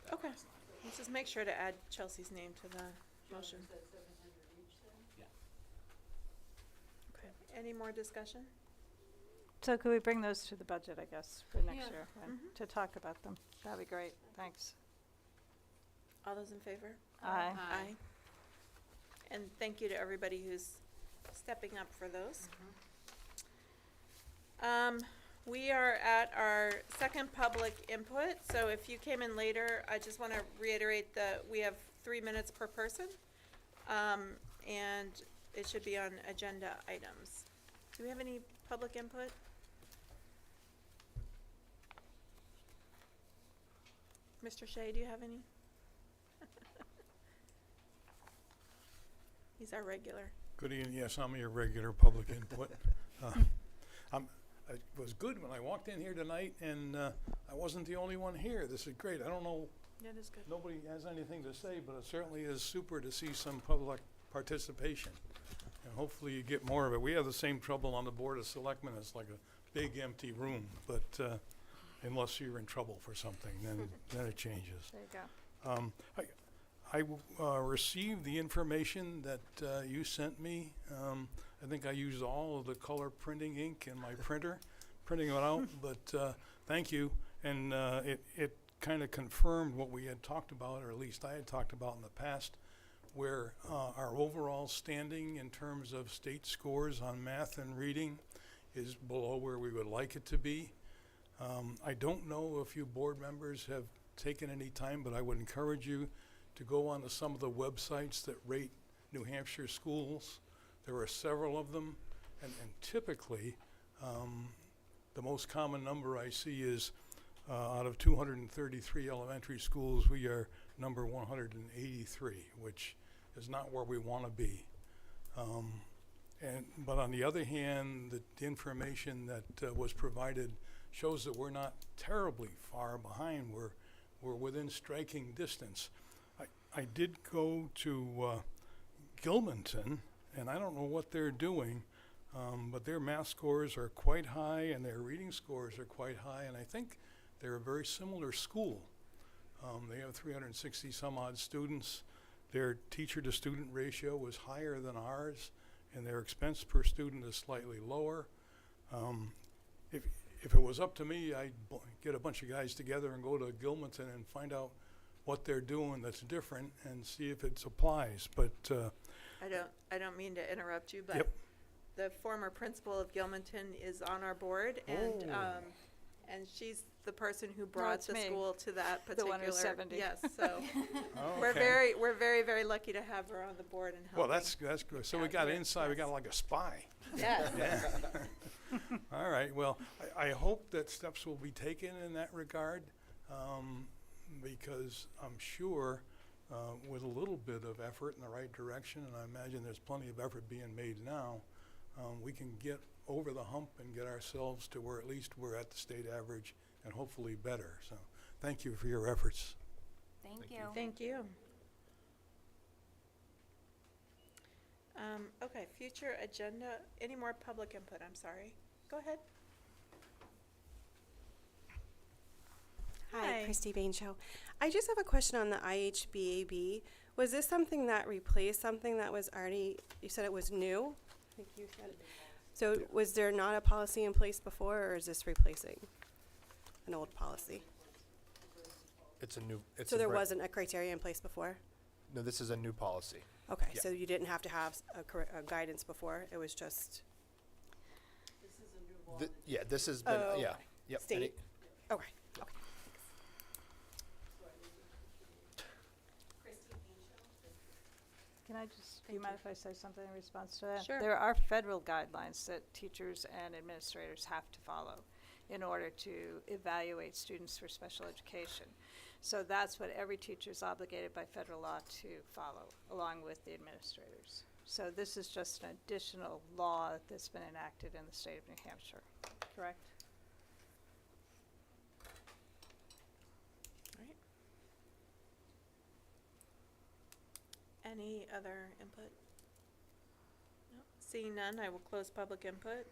S10: that
S1: Okay.
S10: last line.
S1: Let's just make sure to add Chelsea's name to the
S2: John,
S1: motion.
S2: is that 700 each then?
S1: Okay. Any more discussion?
S3: So could we bring those to the budget, I guess, for next
S8: Yeah.
S3: year, and
S1: Mhm.
S3: to talk about them? That'd be great, thanks.
S1: All those in favor?
S3: Aye.
S8: Aye.
S1: And thank you to everybody who's stepping up for those. We are at our second public input, so if you came in later, I just wanna reiterate that we have 3 minutes per person. And it should be on agenda items. Do we have any public input? Mr. Shea, do you have any? He's our regular.
S11: Good evening, yes, I'm your regular public input. It was good when I walked in here tonight, and I wasn't the only one here. This is great. I don't know,
S1: That is good.
S11: nobody has anything to say, but it certainly is super to see some public participation. And hopefully you get more of it. We have the same trouble on the Board of Selectmen. It's like a big empty room, but unless you're in trouble for something, then it changes.
S3: There you go.
S11: I received the information that you sent me. I think I used all of the color printing ink in my printer, printing it out, but thank you. And it kind of confirmed what we had talked about, or at least I had talked about in the past, where our overall standing in terms of state scores on math and reading is below where we would like it to be. I don't know if you board members have taken any time, but I would encourage you to go on to some of the websites that rate New Hampshire schools. There are several of them, and typically, the most common number I see is out of 233 elementary schools, we are number 183, which is not where we want to be. But on the other hand, the information that was provided shows that we're not terribly far behind. We're within striking distance. I did go to Gilmanton, and I don't know what they're doing, but their math scores are quite high and their reading scores are quite high, and I think they're a very similar school. They have 360 some odd students. Their teacher to student ratio was higher than ours, and their expense per student is slightly lower. If it was up to me, I'd get a bunch of guys together and go to Gilmanton and find out what they're doing that's different and see if it applies. But
S1: I don't mean to interrupt you, but
S11: Yep.
S1: the former principal of Gilmanton is on our board, and
S11: Oh.
S1: and she's the person who brought
S3: it's
S1: the
S3: me.
S1: school to that
S3: The
S1: particular.
S3: one who's 70.
S1: Yes, so
S11: Oh,
S1: we're
S11: okay.
S1: very lucky to have her on the board and helping.
S11: Well, that's good. So we
S1: out
S11: got
S1: here,
S11: inside, we got
S1: yes.
S11: like a spy.
S1: Yes.
S11: Yeah. All right, well, I hope that steps will be taken in that regard, because I'm sure with a little bit of effort in the right direction, and I imagine there's plenty of effort being made now, we can get over the hump and get ourselves to where at least we're at the state average and hopefully better. So thank you for your efforts.
S5: Thank you.
S1: Thank you. Okay, future agenda, any more public input? I'm sorry. Go ahead. Hi.
S12: Hi, Christy Bain-Show. I just have a question on the IHBAB. Was this something that replaced something that was already, you said it was new? I think you said. So was there not a policy in place before, or is this replacing an old policy?
S9: It's a new, it's
S12: So
S9: a
S12: there
S9: brand-
S12: wasn't a criteria in place before?
S9: No, this is a new policy.
S12: Okay,
S9: Yeah.
S12: so you didn't have to have a guidance before, it was just,
S2: This is a new law.
S9: Yeah, this has been,
S12: Oh,
S9: yeah,
S12: okay.
S9: yep.
S12: State.
S9: any-
S12: okay, okay.
S3: Can I just, do you mind if I say something in response to that?
S1: Sure.
S3: There are federal guidelines that teachers and administrators have to follow in order to evaluate students for special education. So that's what every teacher is obligated by federal law to follow, along with the administrators. So this is just an additional law that's been enacted in the state of New Hampshire, correct?
S1: Right. Any other input? No. Seeing none, I will close public input.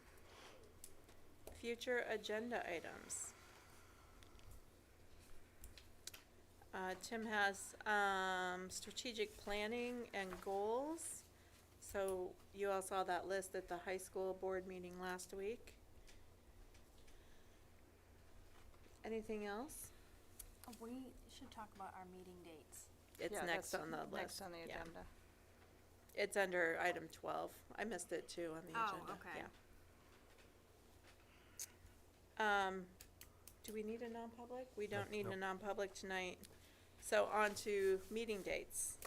S1: Future agenda items. Tim has strategic planning and goals. So you all saw that list at the high school board meeting last week. Anything else?
S5: We should talk about our meeting dates.
S1: It's
S3: Yeah,
S1: next
S3: that's
S1: on the list.
S3: Next on the
S1: yeah.
S3: agenda.
S1: It's under item 12. I missed it too on the
S5: Oh,
S1: agenda.
S5: okay.
S1: Yeah. Do we need a non-public? We don't need a
S9: nope.
S1: non-public tonight. So on to meeting dates.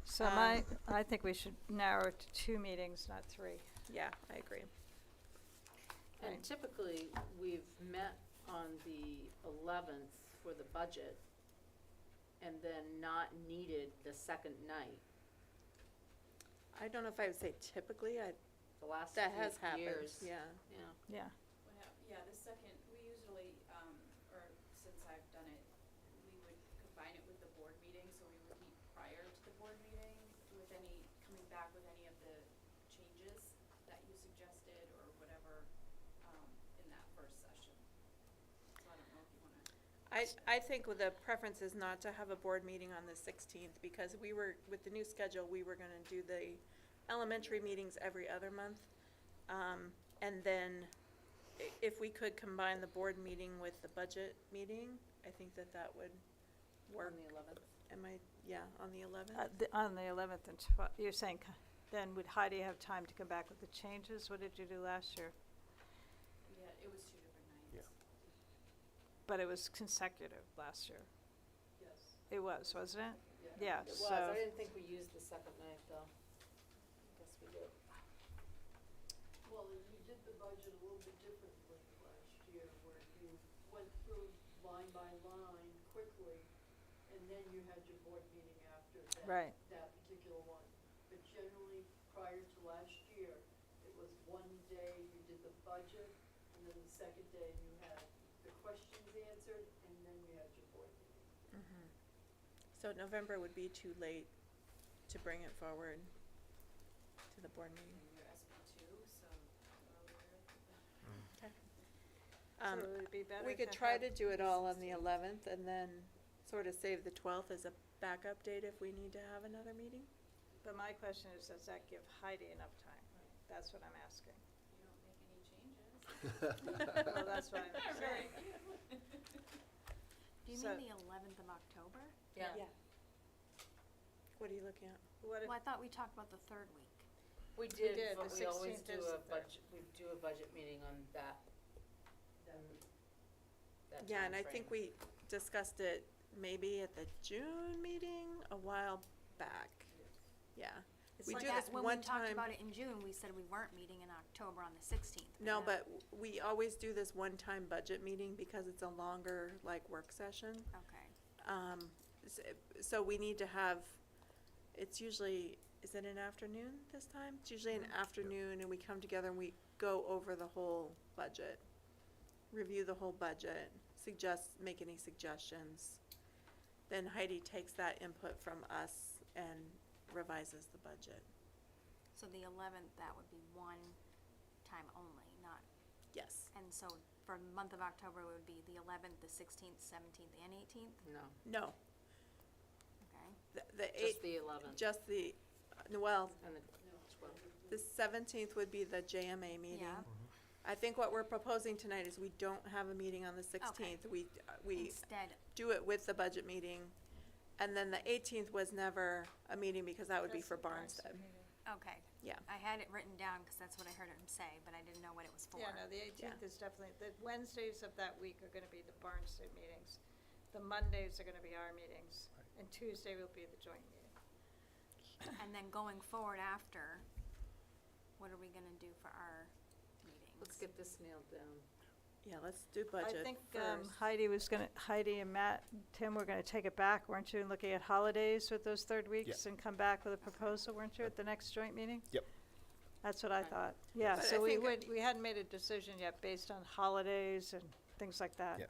S3: So I think we should narrow it to 2 meetings, not 3.
S1: Yeah, I agree.
S8: And
S3: Right.
S8: typically, we've met on the 11th for the budget and then not needed the second night.
S1: I don't know if I would say typically.
S8: The last
S1: That
S8: few
S1: has happened.
S8: years.
S1: Yeah.
S8: Yeah.
S3: Yeah.
S6: Yeah, the second, we usually, or since I've done it, we would combine it with the board meeting, so we would meet prior to the board meeting with coming back with any of the changes that you suggested or whatever, in that first session. So I don't know if you wanna.
S1: I think with the preference is not to have a board meeting on the 16th because with the new schedule, we were gonna do the elementary meetings every other month. And then if we could combine the board meeting with the budget meeting, I think that would work.
S8: On the 11th.
S1: am I, yeah, on the 11th?
S3: On the 11th and you're saying, then would Heidi have time to come back with the changes? What did you do last year?
S6: Yeah, it was 2 different nights.
S3: But it was consecutive last year.
S2: Yes,
S3: It was, wasn't it?
S2: yeah.
S3: Yeah,
S8: It was,
S3: so,
S8: I didn't think we used the second night though. I guess we did.
S2: Well, and you did the budget a little bit differently last year, where you went through line by line quickly, and then you had your board meeting after that.
S3: Right.
S2: That particular one. But generally, prior to last year, it was one day you did the budget, and then the second day you had the questions answered, and then you had your board meeting.
S1: Mhm. So November would be too late to bring it forward to the board meeting.
S6: And your SB2, so earlier.
S1: Okay.
S3: so it would be better
S1: We could
S3: to
S1: try
S3: have
S1: to do it all on the 11th and then sort of save the 12th as a backup date if we need to have another meeting.
S3: But my question is, does that give Heidi enough time? That's what I'm asking.
S6: You don't make any changes.
S3: Well, that's what I'm saying.
S5: Do you
S3: So-
S5: mean the 11th of October?
S8: Yeah.
S1: What are you looking at?
S3: What if,
S5: Well, I thought we talked about the third week.
S8: We did,
S3: did,
S8: but
S3: the
S8: we always
S3: 16th
S8: do
S3: is
S8: a
S3: the third.
S8: budget, we do a budget meeting on that, that
S1: Yeah, and I
S8: timeframe.
S1: think we discussed it maybe at the June meeting a while back. Yeah. We
S5: But
S1: do
S5: that-
S1: this
S5: when
S1: one
S5: we talked
S1: time.
S5: about it in June, we said we weren't meeting in October on the 16th.
S1: No,
S5: now-
S1: but we always do this one-time budget meeting because it's a longer, like, work session.
S5: Okay.
S1: So we need to have, it's usually, is it an afternoon this time? It's usually an afternoon, and we come together and we go over the whole budget, review the whole budget, make any suggestions. Then Heidi takes that input from us and revises the budget.
S5: So the 11th, that would be one time only, not,
S1: Yes.
S5: and so for the month of October, it would be the 11th, the 16th, 17th, and 18th?
S8: No,
S1: No,
S5: Okay.
S1: the
S8: just
S1: eight,
S8: the 11th
S1: just the, well,
S8: and the 12th.
S1: the 17th would be the JMA meeting.
S5: Yeah.
S1: I think what we're proposing tonight is we don't have a meeting on the 16th. We
S5: Instead,
S1: do it with the budget meeting. And then the 18th was never a meeting because that would be for Barnstead.
S5: okay.
S1: Yeah.
S5: I had it written down because that's what I heard him say, but I didn't know what it was for.
S3: yeah, no, the 18th is definitely, the Wednesdays of that week are gonna be the Barnstable meetings. The Mondays are gonna be our meetings, and Tuesday will be the joint meeting.
S5: And then going forward after, what are we gonna do for our meetings?
S8: Let's get this nailed down.
S1: Yeah, let's do
S3: I
S1: budget
S3: think
S1: first.
S3: Heidi and Matt, and Tim were gonna take it back, weren't you, and looking at holidays with those third weeks and come back with a proposal, weren't you, at the next joint meeting?
S9: Yep.
S3: That's what I thought. Yeah,
S1: But I
S3: so
S1: think-
S3: we hadn't made a decision yet based on holidays and things like that.
S9: Yeah.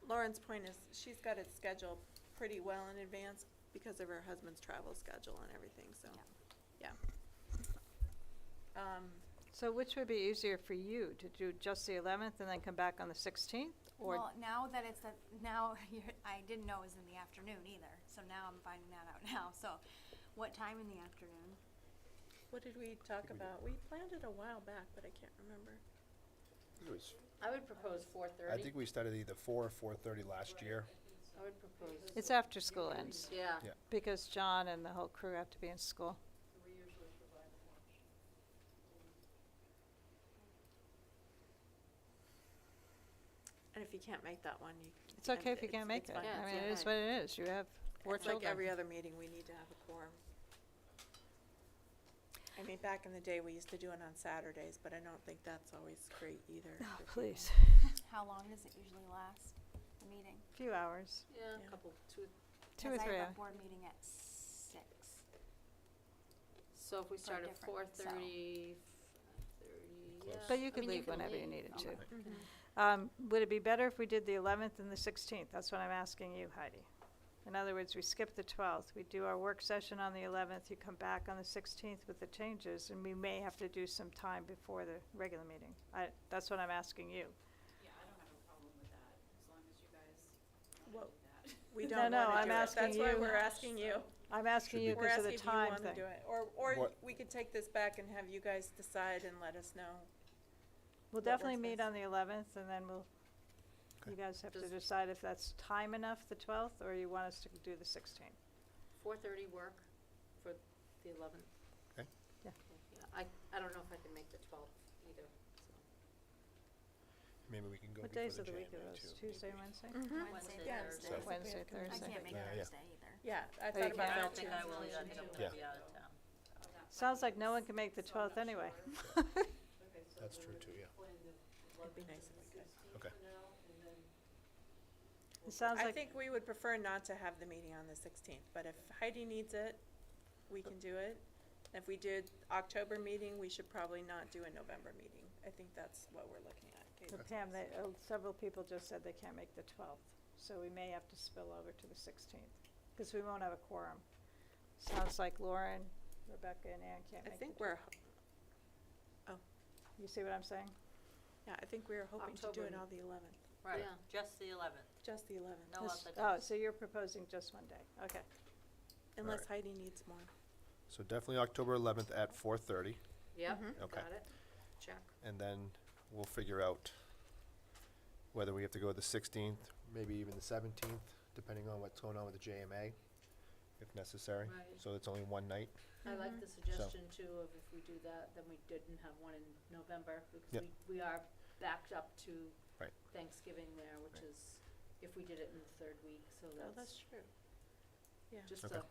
S1: Lauren's point is she's got it scheduled pretty well in advance because of her husband's travel schedule and everything, so, yeah.
S3: So which would be easier for you, to do just the 11th and then come back on the 16th? Or,
S5: Well, now that it's, now, I didn't know it was in the afternoon either, so now I'm finding that out now. So what time in the afternoon?
S1: What did we talk about? We planned it a while back, but I can't remember.
S9: It was,
S8: I would propose 4:30.
S9: I think we started either 4 or 4:30 last year.
S8: I would propose,
S3: it's after school ends,
S8: yeah.
S9: Yeah.
S3: because John and the whole crew have to be in school.
S2: So we usually provide lunch.
S1: And if you can't make that one, you.
S3: It's okay if you can't make
S1: it's
S3: it.
S1: fine.
S8: Yeah,
S3: I
S8: it's
S3: mean, it is
S8: okay.
S3: what it is. You have 4
S1: Like
S3: children.
S1: every other meeting, we need to have a quorum. I mean, back in the day, we used to do it on Saturdays, but I don't think that's always great either.
S3: Oh,
S1: for people.
S3: please.
S5: How long does it usually last, the meeting?
S3: Few hours,
S8: Yeah,
S1: Yeah.
S8: a couple, 2.
S3: 2 or 3
S5: 'Cause I have
S3: hours.
S5: a board meeting at 6.
S8: So if we start at
S5: different, so.
S8: 4:30, 5:30, yeah.
S3: But you
S8: I
S3: could
S8: mean,
S3: leave
S8: can
S3: whenever you
S8: leave.
S3: needed to.
S8: Okay.
S3: Would it be better if we did the 11th and the 16th? That's what I'm asking you, Heidi. In other words, we skip the 12th, we do our work session on the 11th, you come back on the 16th with the changes, and we may have to do some time before the regular meeting. That's what I'm asking you.
S6: Yeah, I don't have a problem with that, as long as you guys
S1: Well,
S6: want to do that.
S1: We
S3: No,
S1: don't
S3: no,
S1: wanna
S3: I'm
S1: do it.
S3: asking
S1: That's why
S3: you.
S1: we're asking you.
S3: I'm asking you
S1: We're
S3: because of
S1: asking
S3: the
S1: if you
S3: time
S1: wanna
S3: thing.
S1: do it. Or
S9: What-
S1: we could take this back and have you guys decide and let us know.
S3: We'll
S1: what
S3: definitely
S1: works
S3: meet
S1: best.
S3: on the 11th, and then you guys have to
S8: Does-
S3: decide if that's time enough, the 12th, or you want us to do the 16th.
S8: 4:30 work for the 11th?
S9: Okay.
S3: Yeah.
S8: Yeah, I don't know if I can make the 12th either, so.
S9: Maybe we can go
S3: What
S9: before
S3: days
S9: the
S3: of the week are
S9: JMA
S3: those?
S9: too.
S3: Tuesday, Wednesday?
S5: Wednesday,
S12: Yeah.
S5: Thursday.
S9: So-
S3: Wednesday,
S5: I
S3: Thursday.
S5: can't make
S9: Yeah, yeah.
S5: Thursday either.
S1: Yeah, I
S3: you
S1: thought about
S3: can't?
S7: I
S1: that
S7: don't
S1: too.
S7: think I will either, I think I'm gonna
S9: Yeah.
S7: be out of town.
S6: on that
S3: Sounds like no
S6: Monday.
S3: one can make the
S6: So I'm
S3: 12th
S6: not
S3: anyway.
S6: sure.
S2: Okay, so
S9: That's
S2: then
S9: true
S2: we
S9: too, yeah.
S2: plan the
S1: It'd be
S2: 11th
S1: nice
S2: and
S1: if
S2: the
S1: we could.
S2: 16th
S9: Okay.
S2: for now, and then.
S3: It sounds
S1: I
S3: like,
S1: think we would prefer not to have the meeting on the 16th, but if Heidi needs it, we can do it. If we did October meeting, we should probably not do a November meeting. I think that's what we're looking at. Kate.
S3: but Pam, several people just said they can't make the 12th, so we may have to spill over to the 16th, because we won't have a quorum. Sounds like Lauren, Rebecca, and Ann can't
S1: I
S3: make the
S1: think
S3: 12th.
S1: we're,
S3: You see what I'm saying?
S1: yeah, I think we were hoping to do it
S8: October.
S1: on the 11th,
S7: Right,
S8: Yeah.
S7: just the 11th,
S1: just the 11th.
S7: no
S3: This-
S7: other
S3: Oh,
S7: days.
S3: so you're proposing just one day, okay.
S1: Unless
S9: Alright.
S1: Heidi needs more.
S9: So definitely October 11th at 4:30,
S8: Yep,
S1: Mhm.
S9: Okay.
S8: got it. Check.
S9: and then we'll figure out whether we have to go the 16th, maybe even the 17th, depending on what's going on with the JMA, if necessary.
S8: Right.
S9: So it's only one night.
S8: I like the suggestion too of if we do that, then we didn't have one in November, because
S9: Yep.
S8: we are backed up to
S9: Right.
S8: Thanksgiving there, which
S9: Right.
S8: is, if we did it in the third week, so
S1: Oh, that's
S8: that's
S1: true. Yeah.
S8: just
S9: Okay.
S8: a,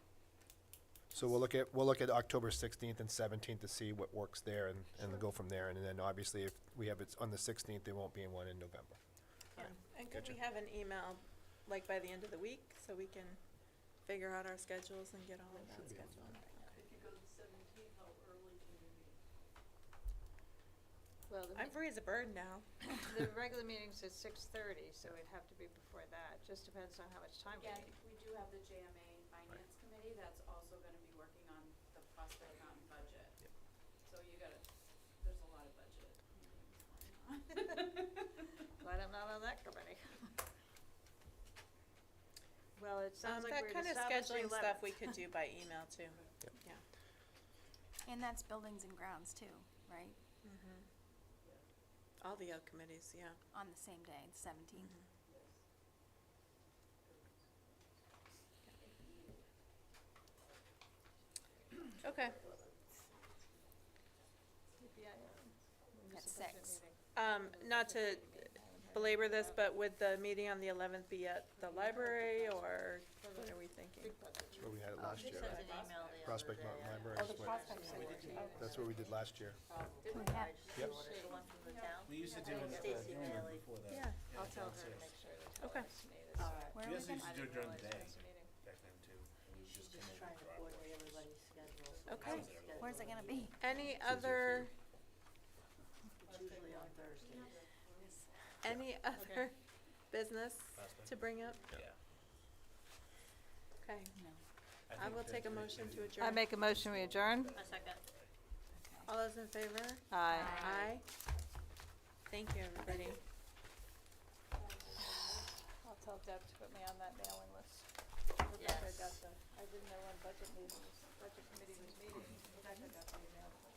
S9: So we'll look at October 16th and 17th to see what works there and go from there. And then obviously if we have it on the 16th, there won't be one in November.
S1: Yeah, and could
S9: Gotcha.
S1: we have an email, like by the end of the week, so we can figure out our schedules and get all of that
S9: Should be able to
S1: scheduled?
S2: If you go to the 17th, how early can you meet?
S3: Well,
S1: I'm free as a bird now.
S3: the regular meeting's at 6:30, so it'd have to be before that, just depends on how much time we
S6: Again,
S3: need.
S6: we do have the JMA Finance Committee that's also gonna be working on the Prospect Mountain budget.
S9: Yep.
S6: So you gotta, there's a lot of budget meetings going on.
S3: Glad I'm not on that committee. Well, it sounds like
S1: That
S3: we're
S1: kind of
S3: establishing
S1: scheduling stuff we could do by email too.
S9: Yep.
S1: Yeah.
S5: And that's buildings and grounds too, right?
S1: Mhm. All the other committees, yeah.
S5: On the same day, the 17th.
S1: Okay.
S5: At 6.
S1: Not to belabor this, but would the meeting on the 11th be at the library, or what are we thinking?
S9: That's where we had it last
S7: She
S9: year.
S7: sent an email the other
S9: Prospect
S7: day.
S9: Mountain Library.
S1: Oh,
S9: is
S1: the
S9: what-
S1: Prospect Center.
S9: That's what we did last year.
S7: Probably,
S5: Yeah.
S7: I just
S9: Yep.
S7: ordered the one from the town.
S10: We used to do it at
S7: Stacy
S10: Gilman
S7: Bailey.
S10: before that.
S1: Yeah.
S3: I'll tell her to
S10: downstairs.
S3: make sure to tell
S1: Okay.
S3: us needed.
S7: Alright.
S5: Where
S10: We
S5: are we
S10: also used
S5: gonna?
S10: to do it during the day
S3: Expensive meeting.
S10: back then too. And we
S7: She's
S10: just
S7: just
S10: come in
S7: trying
S10: and
S7: to
S10: drop it.
S7: coordinate everybody's schedule, so.
S1: Okay.
S7: it's scheduled.
S5: Where's it gonna be?
S1: Any other,
S7: It's usually on Thursdays.
S1: any other business to bring up?
S10: Yeah.
S1: Okay,
S5: No.
S1: I will take a motion to adjourn.
S3: I make a motion, we adjourn?
S7: A second.
S1: All those in favor?
S3: Aye.
S1: Aye. Thank you, everybody.
S3: I'll tell Deb to put me on that mailing list.
S7: Yes.
S3: I didn't know when budget meeting was.